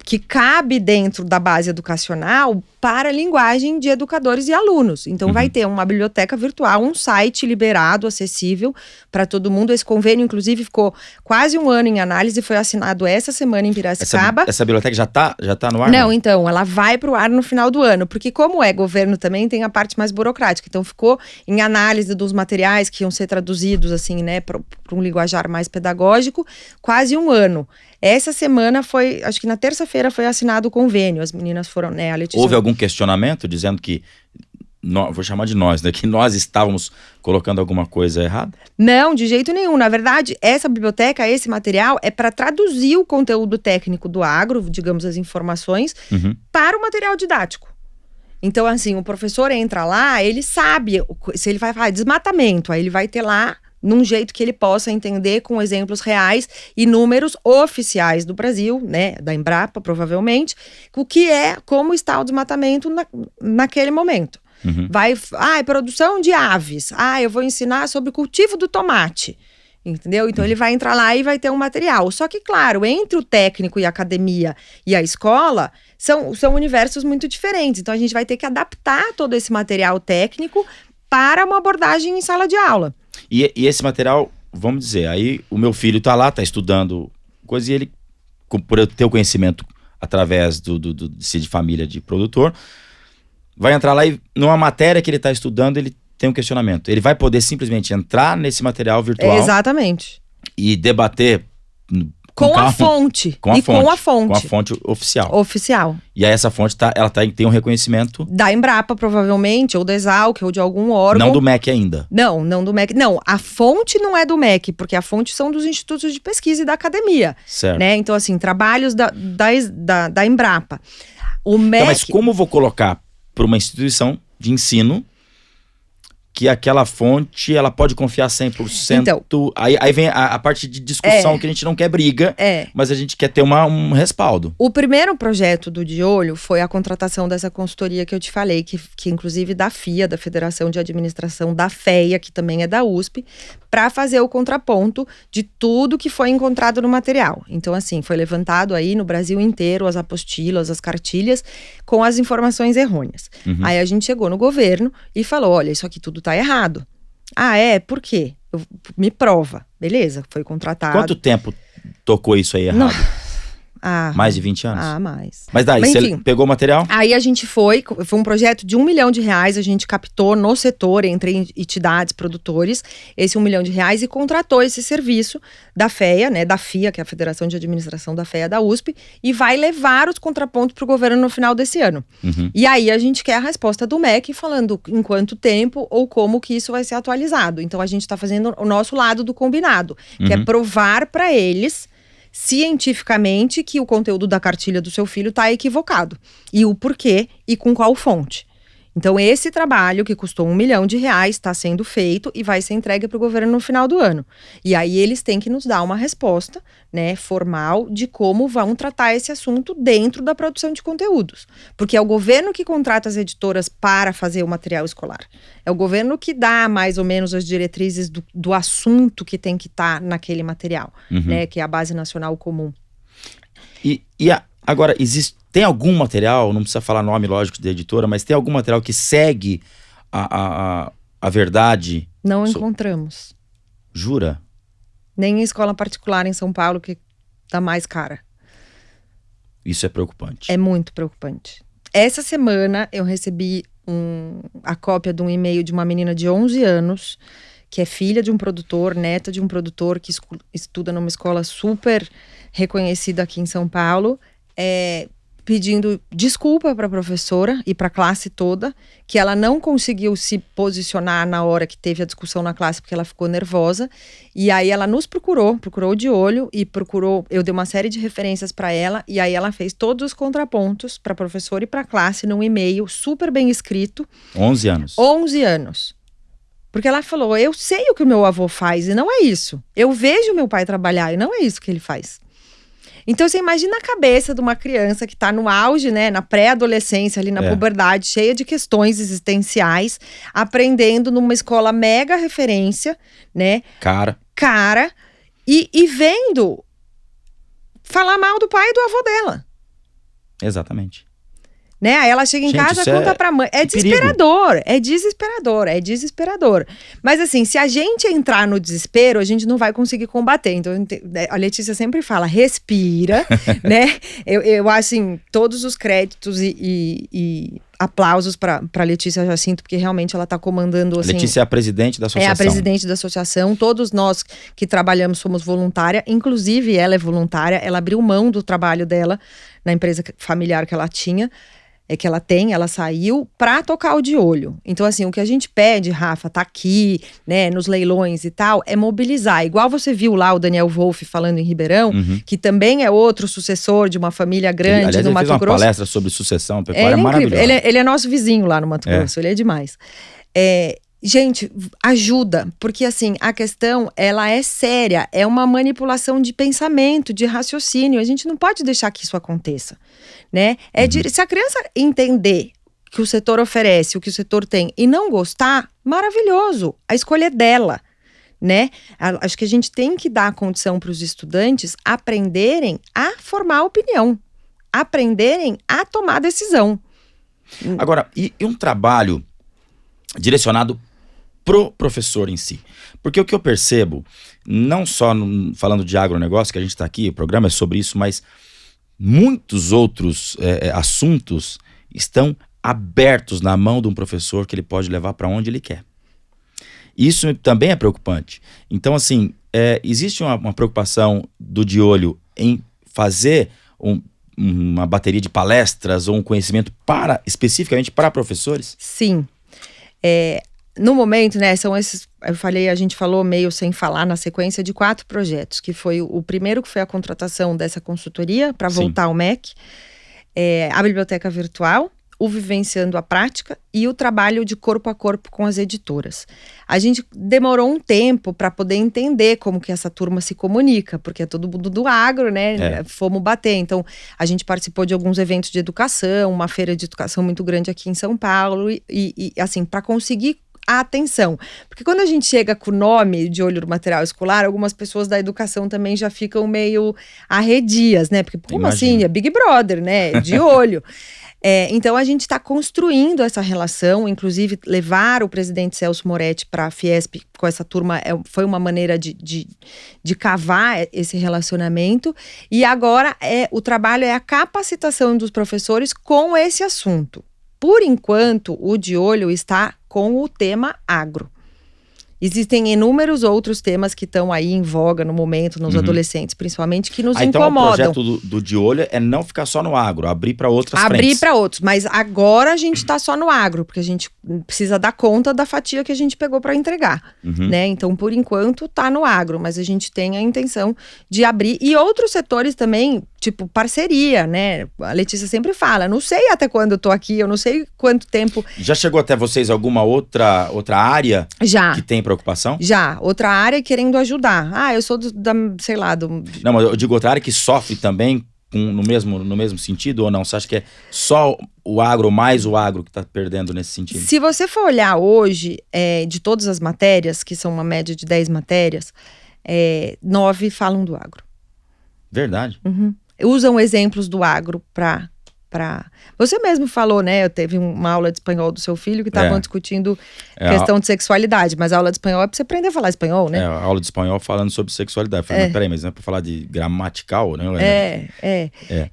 que cabe dentro da base educacional para a linguagem de educadores e alunos. Então vai ter uma biblioteca virtual, um site liberado, acessível para todo mundo. Esse convênio, inclusive, ficou quase um ano em análise, foi assinado essa semana em Piracicaba. Essa biblioteca já tá no ar? Não, então, ela vai para o ar no final do ano, porque como é governo também, tem a parte mais burocrática. Então ficou em análise dos materiais que iam ser traduzidos, assim, né, para um linguajar mais pedagógico, quase um ano. Essa semana foi, acho que na terça-feira foi assinado o convênio, as meninas foram, né, a Letícia... Houve algum questionamento dizendo que, vou chamar de nós, né, que nós estávamos colocando alguma coisa errada? Não, de jeito nenhum. Na verdade, essa biblioteca, esse material é para traduzir o conteúdo técnico do agro, digamos, as informações, para o material didático. Então, assim, o professor entra lá, ele sabe, se ele vai falar desmatamento, aí ele vai ter lá num jeito que ele possa entender com exemplos reais e números oficiais do Brasil, né, da Embrapa, provavelmente, como está o desmatamento naquele momento. Produção de aves. Eu vou ensinar sobre o cultivo do tomate. Entendeu? Então ele vai entrar lá e vai ter um material. Só que, claro, entre o técnico e a academia e a escola, são universos muito diferentes. Então a gente vai ter que adaptar todo esse material técnico para uma abordagem em sala de aula. E esse material, vamos dizer, aí o meu filho tá lá, tá estudando coisa, e ele, por eu ter o conhecimento através de família de produtor, vai entrar lá e numa matéria que ele tá estudando, ele tem um questionamento. Ele vai poder simplesmente entrar nesse material virtual. Exatamente. E debater com a fonte. Com a fonte oficial. Oficial. E aí essa fonte tem um reconhecimento... Da Embrapa, provavelmente, ou da Exalc, ou de algum órgão. Não do MEC ainda. Não do MEC. Não, a fonte não é do MEC, porque a fonte são dos institutos de pesquisa e da academia. Certo. Né? Então, assim, trabalhos da Embrapa. O MEC... Então, mas como eu vou colocar para uma instituição de ensino que aquela fonte, ela pode confiar 100%. Então, aí vem a parte de discussão que a gente não quer briga, mas a gente quer ter um respaldo. O primeiro projeto do De Olho foi a contratação dessa consultoria que eu te falei, que inclusive da FIA, da Federação de Administração da FEA, que também é da USP, para fazer o contraponto de tudo que foi encontrado no material. Então, assim, foi levantado aí no Brasil inteiro as apostilas, as cartilhas, com as informações errôneas. Aí a gente chegou no governo e falou, olha, isso aqui tudo tá errado. Por quê? Me prova. Beleza, foi contratado. Quanto tempo tocou isso aí errado? Mais de 20 anos? Mais. Mas daí, você pegou o material? Aí a gente foi um projeto de R$1 milhão, a gente captou no setor, entre entidades, produtores, esse R$1 milhão e contratou esse serviço da FEA, né, da FIA, que é a Federação de Administração da FEA da USP, e vai levar os contrapontos para o governo no final desse ano. E aí a gente quer a resposta do MEC falando em quanto tempo ou como que isso vai ser atualizado. Então a gente está fazendo o nosso lado do combinado, que é provar para eles cientificamente que o conteúdo da cartilha do seu filho está equivocado. E o porquê e com qual fonte. Então, esse trabalho, que custou R$1 milhão, está sendo feito e vai ser entregue para o governo no final do ano. E aí eles têm que nos dar uma resposta, né, formal de como vão tratar esse assunto dentro da produção de conteúdos. Porque é o governo que contrata as editoras para fazer o material escolar. É o governo que dá mais ou menos as diretrizes do assunto que tem que estar naquele material, né, que é a Base Nacional Comum. Agora, tem algum material, não precisa falar nome, lógico, de editora, mas tem algum material que segue a verdade? Não encontramos. Jura? Nem em escola particular em São Paulo, que tá mais cara. Isso é preocupante. É muito preocupante. Essa semana eu recebi a cópia de um e-mail de uma menina de 11 anos, que é filha de um produtor, neta de um produtor que estuda numa escola super reconhecida aqui em São Paulo, pedindo desculpa para a professora e para a classe toda, que ela não conseguiu se posicionar na hora que teve a discussão na classe, porque ela ficou nervosa. E aí ela nos procurou de olho e eu dei uma série de referências para ela, e aí ela fez todos os contrapontos para a professora e para a classe num e-mail super bem escrito. 11 anos. 11 anos. Porque ela falou, eu sei o que o meu avô faz e não é isso. Eu vejo meu pai trabalhar e não é isso que ele faz. Então, você imagina a cabeça de uma criança que está no auge, né, na pré-adolescência, ali na puberdade, cheia de questões existenciais, aprendendo numa escola mega referência, né? Cara, e vendo falar mal do pai e do avô dela. Exatamente. Né? Aí ela chega em casa e conta pra mãe. É desesperador. Mas assim, se a gente entrar no desespero, a gente não vai conseguir combater. Então, a Letícia sempre fala, respira, né? Eu acho, assim, todos os créditos e aplausos pra Letícia Jacinto, porque realmente ela tá comandando, assim... Letícia é a presidente da associação. É a presidente da associação. Todos nós que trabalhamos somos voluntária. Inclusive, ela é voluntária. Ela abriu mão do trabalho dela na empresa familiar que ela tinha. Ela saiu pra tocar o de olho. Então, assim, o que a gente pede, Rafa, tá aqui, né, nos leilões e tal, é mobilizar. Igual você viu lá o Daniel Wolff falando em Ribeirão, que também é outro sucessor de uma família grande no Mato Grosso. Ele fez uma palestra sobre sucessão pecuária maravilhosa. Ele é nosso vizinho lá no Mato Grosso, ele é demais. Gente, ajuda, porque assim, a questão, ela é séria, é uma manipulação de pensamento, de raciocínio, a gente não pode deixar que isso aconteça, né? Se a criança entender que o setor oferece, o que o setor tem, e não gostar, maravilhoso, a escolha é dela, né? Acho que a gente tem que dar a condição para os estudantes aprenderem a formar opinião, aprenderem a tomar decisão. Agora, e um trabalho direcionado pro professor em si. Porque o que eu percebo, não só falando de agronegócio, que a gente está aqui, o programa é sobre isso, mas muitos outros assuntos estão abertos na mão de um professor que ele pode levar para onde ele quer. Isso também é preocupante. Então, assim, existe uma preocupação do De Olho em fazer uma bateria de palestras ou um conhecimento especificamente para professores? Sim. No momento, né, são esses, a gente falou meio sem falar na sequência de 4 projetos, que foi o primeiro, que foi a contratação dessa consultoria para voltar ao MEC, a biblioteca virtual, o Vivenciando a Prática e o trabalho de corpo a corpo com as editoras. A gente demorou um tempo para poder entender como que essa turma se comunica, porque é todo mundo do agro, né? Fomos bater. Então, a gente participou de alguns eventos de educação, uma feira de educação muito grande aqui em São Paulo, e assim, para conseguir a atenção. Porque quando a gente chega com o nome De Olho no Material Escolar, algumas pessoas da educação também já ficam meio arredias, né? Porque, como assim? É Big Brother, né? De olho. Então, a gente está construindo essa relação, inclusive levar o presidente Celso Moretti para a Fiesp com essa turma foi uma maneira de cavar esse relacionamento. E agora o trabalho é a capacitação dos professores com esse assunto. Por enquanto, o De Olho está com o tema agro. Existem inúmeros outros temas que estão aí em voga no momento, nos adolescentes, principalmente, que nos incomodam. Então o projeto do De Olho é não ficar só no agro, abrir para outras frentes. Abrir para outros, mas agora a gente tá só no agro, porque a gente precisa dar conta da fatia que a gente pegou para entregar, né? Então, por enquanto, tá no agro, mas a gente tem a intenção de abrir. E outros setores também, tipo parceria, né? A Letícia sempre fala, não sei até quando eu tô aqui, eu não sei quanto tempo. Já chegou até vocês alguma outra área Já. que tem preocupação? Já, outra área querendo ajudar. Eu sou sei lá, Não, mas eu digo outra área que sofre também no mesmo sentido ou não? Você acha que é só o agro mais o agro que está perdendo nesse sentido? Se você for olhar hoje, de todas as matérias, que são uma média de 10 matérias, 9 falam do agro. Verdade. Usam exemplos do agro para... Você mesmo falou, né? Eu teve uma aula de espanhol do seu filho que estavam discutindo questão de sexualidade, mas a aula de espanhol é para você aprender a falar espanhol, né? A aula de espanhol falando sobre sexualidade. Falei, mas peraí, mas não é para falar de gramatical, né?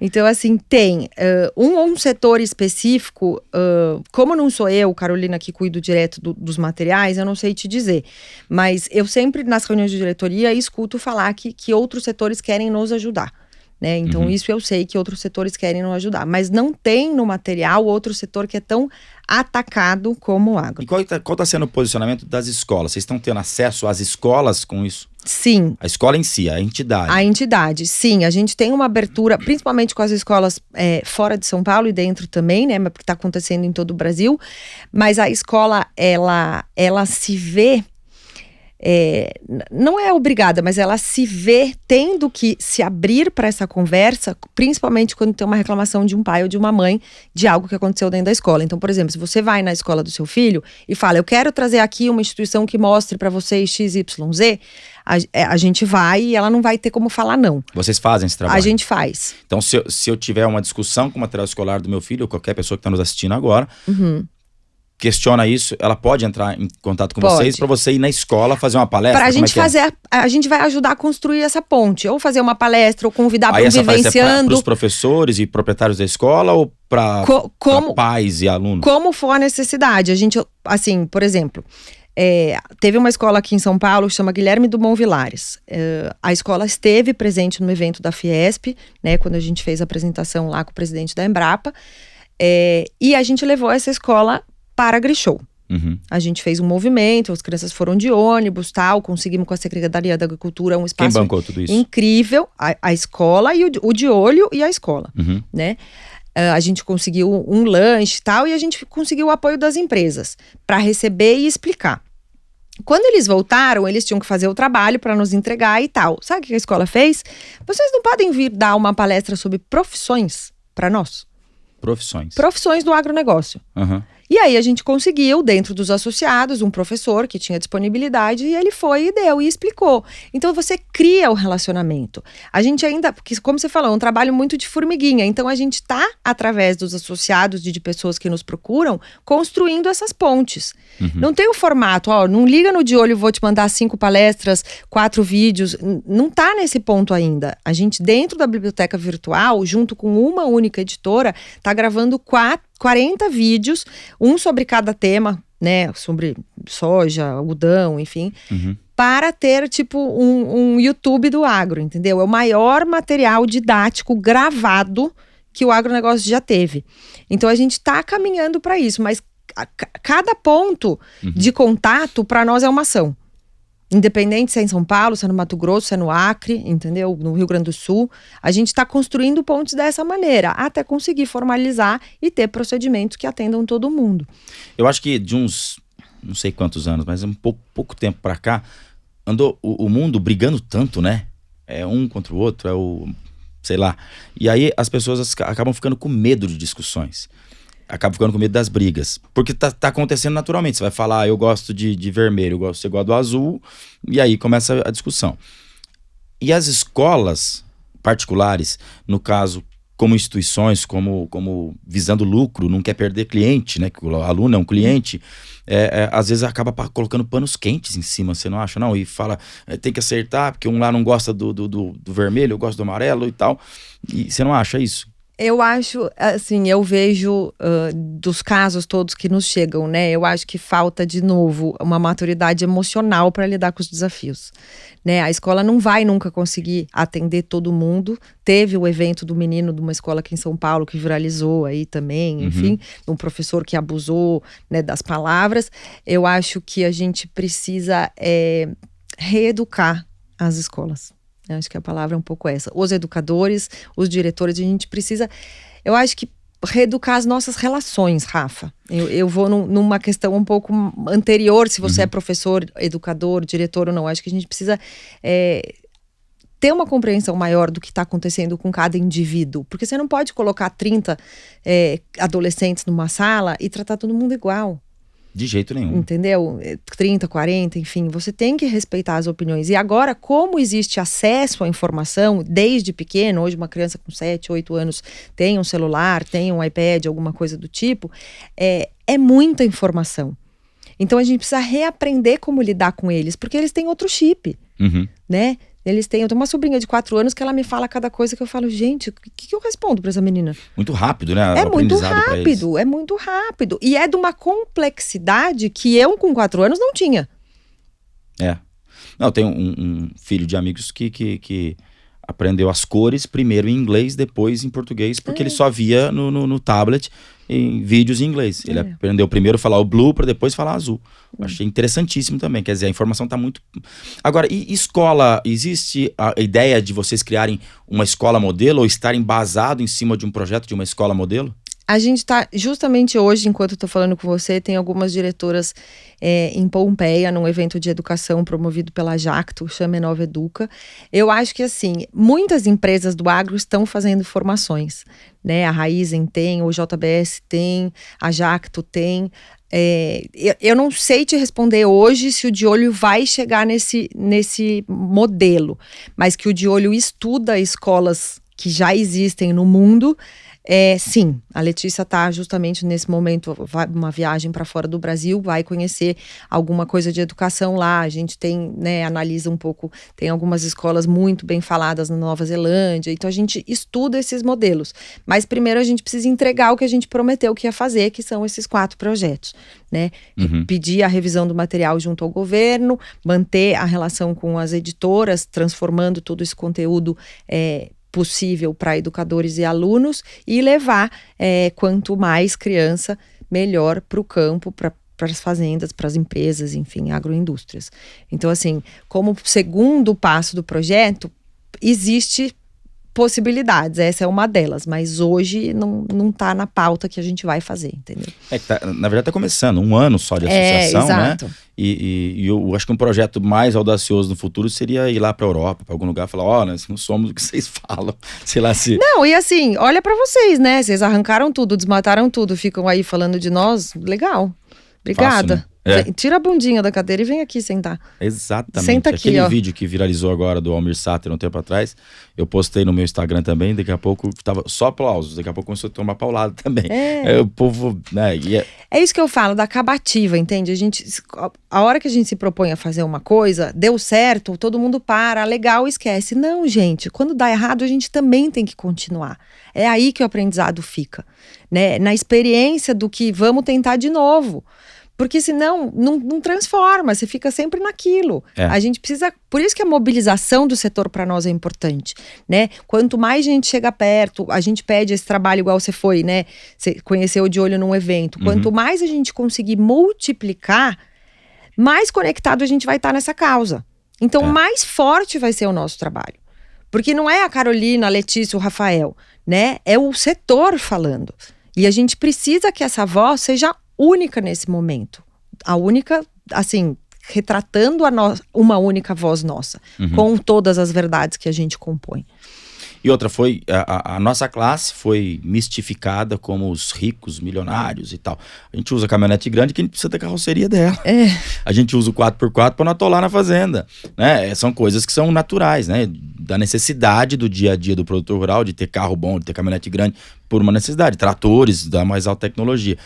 Então, assim, tem um setor específico, como não sou eu, Carolina, que cuido direto dos materiais, eu não sei te dizer. Mas eu sempre, nas reuniões de diretoria, escuto falar que outros setores querem nos ajudar. Né? Então isso eu sei que outros setores querem nos ajudar, mas não tem no material outro setor que é tão atacado como o agro. E qual está sendo o posicionamento das escolas? Vocês estão tendo acesso às escolas com isso? Sim. A escola em si, a entidade. A entidade, sim. A gente tem uma abertura, principalmente com as escolas fora de São Paulo e dentro também, né? Porque está acontecendo em todo o Brasil. Mas a escola, ela se vê... não é obrigada, mas ela se vê tendo que se abrir para essa conversa, principalmente quando tem uma reclamação de um pai ou de uma mãe de algo que aconteceu dentro da escola. Então, por exemplo, se você vai na escola do seu filho e fala, eu quero trazer aqui uma instituição que mostre para vocês XYZ, a gente vai e ela não vai ter como falar não. Vocês fazem esse trabalho? A gente faz. Então, se eu tiver uma discussão com o material escolar do meu filho, ou qualquer pessoa que está nos assistindo agora, questiona isso, ela pode entrar em contato com vocês para você ir na escola fazer uma palestra? Pra gente fazer, a gente vai ajudar a construir essa ponte, ou fazer uma palestra, ou convidar para um vivenciando. Para os professores e proprietários da escola ou para pais e alunos? Como for a necessidade. A gente, assim, por exemplo, teve uma escola aqui em São Paulo que chama Guilherme Dumont Vilares. A escola esteve presente no evento da Fiesp, né, quando a gente fez a apresentação lá com o presidente da Embrapa, e a gente levou essa escola para Grishow. A gente fez um movimento, as crianças foram de ônibus, tal, conseguimos com a Secretaria da Agricultura um espaço. Quem bancou tudo isso? Incrível, a escola e o de olho e a escola, né? A gente conseguiu um lanche e tal, e a gente conseguiu o apoio das empresas para receber e explicar. Quando eles voltaram, eles tinham que fazer o trabalho para nos entregar e tal. Sabe o que a escola fez? Vocês não podem vir dar uma palestra sobre profissões para nós? Profissões do agronegócio. E aí a gente conseguiu, dentro dos associados, um professor que tinha disponibilidade e ele foi e deu e explicou. Então você cria o relacionamento. A gente ainda, porque como você falou, é um trabalho muito de formiguinha. Então a gente está, através dos associados e de pessoas que nos procuram, construindo essas pontes. Não tem o formato, não liga no De Olho, vou te mandar 5 palestras, 4 vídeos. Não tá nesse ponto ainda. A gente, dentro da biblioteca virtual, junto com uma única editora, tá gravando 40 vídeos, um sobre cada tema, né, sobre soja, algodão, enfim, para ter tipo um YouTube do agro, entendeu? É o maior material didático gravado que o agronegócio já teve. Então a gente está caminhando para isso, mas cada ponto de contato para nós é uma ação. Independente se é em São Paulo, se é no Mato Grosso, se é no Acre, entendeu? No Rio Grande do Sul. A gente está construindo pontes dessa maneira, até conseguir formalizar e ter procedimentos que atendam todo mundo. Eu acho que de uns, não sei quantos anos, mas pouco tempo para cá, andou o mundo brigando tanto, né? É um contra o outro, sei lá. E aí as pessoas acabam ficando com medo de discussões. Acaba ficando com medo das brigas. Porque tá acontecendo naturalmente. Você vai falar, eu gosto de vermelho, você gosta do azul, e aí começa a discussão. E as escolas particulares, no caso, como instituições, como visando lucro, não quer perder cliente, né? Que o aluno é um cliente, às vezes acaba colocando panos quentes em cima, você não acha? Não, e fala, tem que acertar, porque um lá não gosta do vermelho, eu gosto do amarelo e tal. E você não acha isso? Eu acho, assim, eu vejo dos casos todos que nos chegam, né? Eu acho que falta, de novo, uma maturidade emocional para lidar com os desafios, né? A escola não vai nunca conseguir atender todo mundo. Teve o evento do menino de uma escola aqui em São Paulo que viralizou aí também, enfim, um professor que abusou, né, das palavras. Eu acho que a gente precisa reeducar as escolas. Eu acho que a palavra é um pouco essa. Os educadores, os diretores, a gente precisa, eu acho que reeducar as nossas relações, Rafa. Eu vou numa questão um pouco anterior, se você é professor, educador, diretor ou não. Acho que a gente precisa ter uma compreensão maior do que está acontecendo com cada indivíduo. Porque você não pode colocar 30 adolescentes numa sala e tratar todo mundo igual. De jeito nenhum. Entendeu? 30, 40, enfim, você tem que respeitar as opiniões. E agora, como existe acesso à informação desde pequeno, hoje uma criança com 7, 8 anos tem um celular, tem um iPad, alguma coisa do tipo, é muita informação. Então a gente precisa reaprender como lidar com eles, porque eles têm outro chip, né? Eu tenho uma sobrinha de 4 anos que ela me fala cada coisa que eu falo, gente, o que eu respondo pra essa menina? Muito rápido, né? É muito rápido. E é de uma complexidade que eu, com 4 anos, não tinha. Não, tem um filho de amigos que aprendeu as cores primeiro em inglês, depois em português, porque ele só via no tablet em vídeos em inglês. Ele aprendeu primeiro a falar o blue para depois falar azul. Achei interessantíssimo também, quer dizer, a informação está muito... Agora, e escola, existe a ideia de vocês criarem uma escola modelo ou estarem basados em cima de um projeto de uma escola modelo? A gente está, justamente hoje, enquanto eu estou falando com você, tem algumas diretoras em Pompeia, num evento de educação promovido pela Jacto, chama Nova Educa. Eu acho que, assim, muitas empresas do agro estão fazendo formações, né? A Raizen tem, o JBS tem, a Jacto tem. Eu não sei te responder hoje se o De Olho vai chegar nesse modelo, mas que o De Olho estuda escolas que já existem no mundo. Sim, a Letícia está justamente nesse momento, uma viagem para fora do Brasil, vai conhecer alguma coisa de educação lá. A gente tem, né, analisa um pouco, tem algumas escolas muito bem faladas na Nova Zelândia, então a gente estuda esses modelos. Mas primeiro a gente precisa entregar o que a gente prometeu que ia fazer, que são esses 4 projetos, né? Pedir a revisão do material junto ao governo, manter a relação com as editoras, transformando todo esse conteúdo possível para educadores e alunos e levar quanto mais criança, melhor para o campo, para as fazendas, para as empresas, enfim, agroindústrias. Então, assim, como segundo passo do projeto, existe possibilidades, essa é uma delas, mas hoje não tá na pauta que a gente vai fazer, entendeu? Na verdade tá começando, 1 ano só de associação, exato. Né? E eu acho que um projeto mais audacioso no futuro seria ir lá pra Europa, pra algum lugar, e falar, nós não somos o que vocês falam, sei lá se... Não, e assim, olha pra vocês, né? Vocês arrancaram tudo, desmataram tudo, ficam aí falando de nós, legal. Obrigada. Fácil, né? Tira a bundinha da cadeira e vem aqui sentar. Exatamente. Senta aqui, aquele ó. vídeo que viralizou agora do Almir Sater um tempo atrás, eu postei no meu Instagram também, daqui a pouco tava só aplausos, daqui a pouco começou a tomar paulada também. O povo, né? É isso que eu falo, da acabativa, entende? A hora que a gente se propõe a fazer uma coisa, deu certo, todo mundo para, legal, esquece. Não, gente, quando dá errado, a gente também tem que continuar. É aí que o aprendizado fica, né? Na experiência do que vamos tentar de novo. Porque senão não transforma, você fica sempre naquilo. A gente precisa, por isso que a mobilização do setor para nós é importante, né? Quanto mais gente chega perto, a gente pede esse trabalho igual você foi, né? Você conheceu De Olho num evento. Quanto mais a gente conseguir multiplicar, mais conectado a gente vai estar nessa causa. Então, mais forte vai ser o nosso trabalho. Porque não é a Carolina, a Letícia, o Rafael, né? É o setor falando. E a gente precisa que essa voz seja única nesse momento. A única, assim, retratando uma única voz nossa, com todas as verdades que a gente compõe. E outra, a nossa classe foi mistificada como os ricos, milionários e tal. A gente usa caminhonete grande que a gente precisa da carroceria dela. A gente usa o 4x4 para não atolar na fazenda, né? São coisas que são naturais, né? Da necessidade do dia a dia do produtor rural, de ter carro bom, de ter caminhonete grande, por uma necessidade. Tratores, da mais alta tecnologia.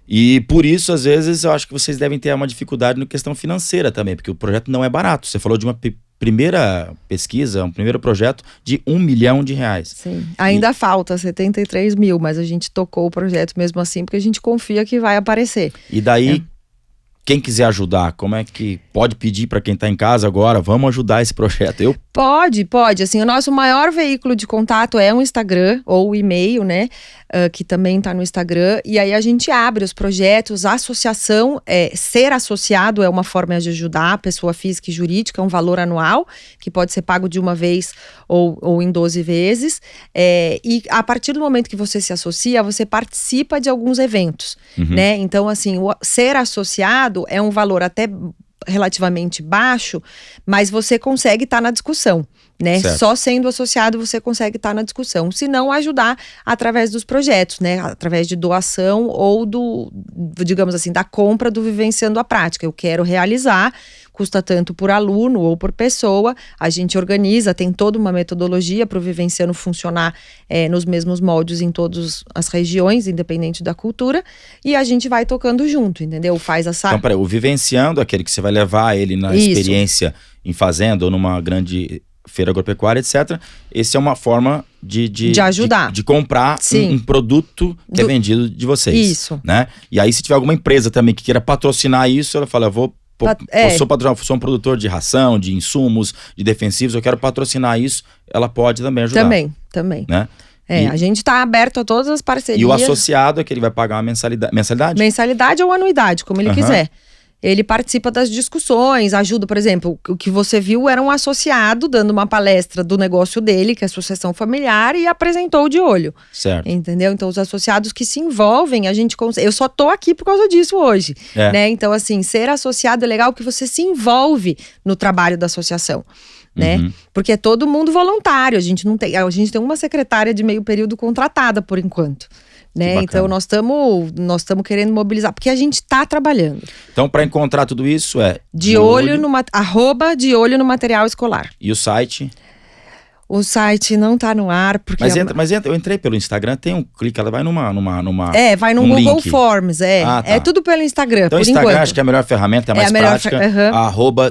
E por isso, às vezes, eu acho que vocês devem ter uma dificuldade na questão financeira também, porque o projeto não é barato. Você falou de uma primeira pesquisa, um primeiro projeto de R$1 milhão. Sim, ainda falta 73 mil, mas a gente tocou o projeto mesmo assim, porque a gente confia que vai aparecer. E daí, quem quiser ajudar, como é que pode pedir para quem está em casa agora, vamos ajudar esse projeto? Pode. Assim, o nosso maior veículo de contato é o Instagram ou o e-mail, né? Que também está no Instagram. E aí a gente abre os projetos. A associação, ser associado é uma forma de ajudar a pessoa física e jurídica, é um valor anual, que pode ser pago de uma vez ou em 12 vezes. E a partir do momento que você se associa, você participa de alguns eventos, né? Então, assim, ser associado é um valor até relativamente baixo, mas você consegue estar na discussão, né? Certo. Só sendo associado você consegue estar na discussão. Se não, ajudar através dos projetos, né? Através de doação ou digamos assim, da compra do Vivenciando a Prática. Eu quero realizar, custa tanto por aluno ou por pessoa, a gente organiza, tem toda uma metodologia para o Vivenciando funcionar nos mesmos moldes em todas as regiões, independente da cultura, e a gente vai tocando junto, entendeu? Então, peraí, o Vivenciando, aquele que você vai levar ele na experiência em fazenda ou numa grande feira agropecuária, etc. Esse é uma forma de ajudar. De comprar um produto que é vendido de vocês. Isso. Né? E aí, se tiver alguma empresa também que queira patrocinar isso, ela fala, eu sou um produtor de ração, de insumos, de defensivos, eu quero patrocinar isso, ela pode também ajudar. Também. Né? A gente está aberto a todas as parcerias. E o associado é que ele vai pagar uma mensalidade? Mensalidade ou anuidade, como ele quiser. Ele participa das discussões, ajuda, por exemplo, o que você viu era um associado dando uma palestra do negócio dele, que é a Associação Familiar, e apresentou o De Olho. Certo. Entendeu? Então, os associados que se envolvem, a gente consegue. Eu só tô aqui por causa disso hoje, né? Então, assim, ser associado é legal porque você se envolve no trabalho da associação. Né? Porque é todo mundo voluntário, a gente tem uma secretária de meio período contratada por enquanto. Né? Então nós estamos querendo mobilizar, porque a gente está trabalhando. Então, para encontrar tudo isso De olho no material escolar. E o site? O site não está no ar, porque... Mas eu entrei pelo Instagram, tem um clique, ela vai numa vai no Google link. Forms, É tudo pelo Instagram, então, por Instagram enquanto. Acho que é a melhor ferramenta, é a mais prática.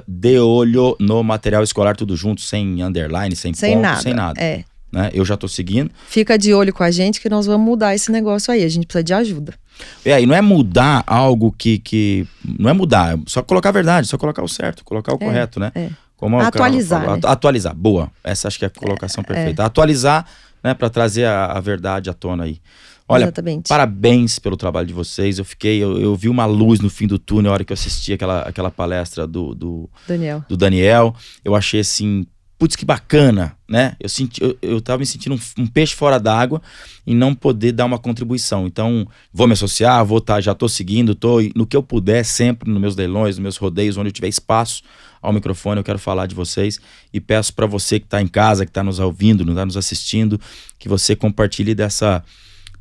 @De Olho no material escolar, tudo junto, sem underline, sem ponto, sem nada. Né? Eu já tô seguindo. Fica de olho com a gente que nós vamos mudar esse negócio aí, a gente precisa de ajuda. E não é mudar algo que não é mudar, é só colocar a verdade, só colocar o certo, colocar o correto, né? Como atualizar, né? Atualizar, boa. Essa acho que é a colocação perfeita. Atualizar, né, para trazer a verdade à tona aí. Olha, exatamente. Parabéns pelo trabalho de vocês. Eu vi uma luz no fim do túnel na hora que eu assisti aquela palestra do Daniel. Eu achei assim, putz, que bacana, né? Eu tava me sentindo um peixe fora d'água e não poder dar uma contribuição. Então, vou me associar, já tô seguindo, no que eu puder, sempre nos meus leilões, nos meus rodeios, onde eu tiver espaço ao microfone, eu quero falar de vocês. E peço para você que tá em casa, que tá nos ouvindo, tá nos assistindo, que você compartilhe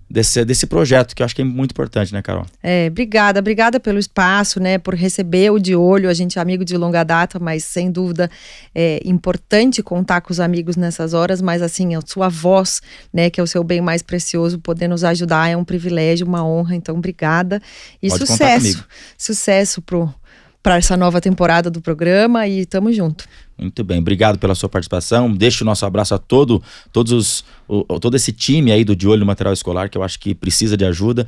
desse projeto, que eu acho que é muito importante, né, Carol? Obrigada pelo espaço, né, por receber o De Olho. A gente é amigo de longa data, mas sem dúvida é importante contar com os amigos nessas horas, mas assim, a sua voz, né, que é o seu bem mais precioso, poder nos ajudar é um privilégio, uma honra, então obrigada. E pode contar comigo. Sucesso para essa nova temporada do programa e tamo junto. Muito bem, obrigado pela sua participação. Deixo o nosso abraço a todo esse time aí do De Olho no Material Escolar, que eu acho que precisa de ajuda.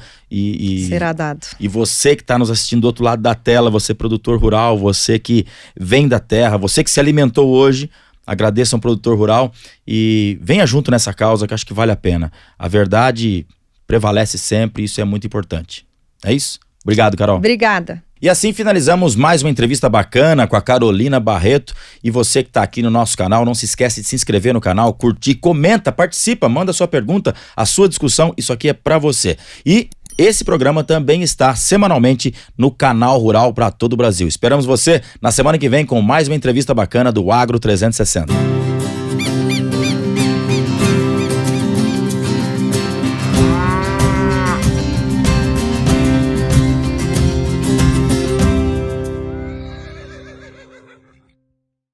Será dado. E você que está nos assistindo do outro lado da tela, você produtor rural, você que vem da terra, você que se alimentou hoje, agradeça um produtor rural e venha junto nessa causa que eu acho que vale a pena. A verdade prevalece sempre e isso é muito importante. É isso? Obrigado, Carol. Obrigada. E assim finalizamos mais uma entrevista bacana com a Carolina Barreto. E você que está aqui no nosso canal, não se esquece de se inscrever no canal, curtir, comenta, participa, manda sua pergunta, a sua discussão. Isso aqui é para você. E esse programa também está semanalmente no Canal Rural para todo o Brasil. Esperamos você na semana que vem com mais uma entrevista bacana do Agro 360.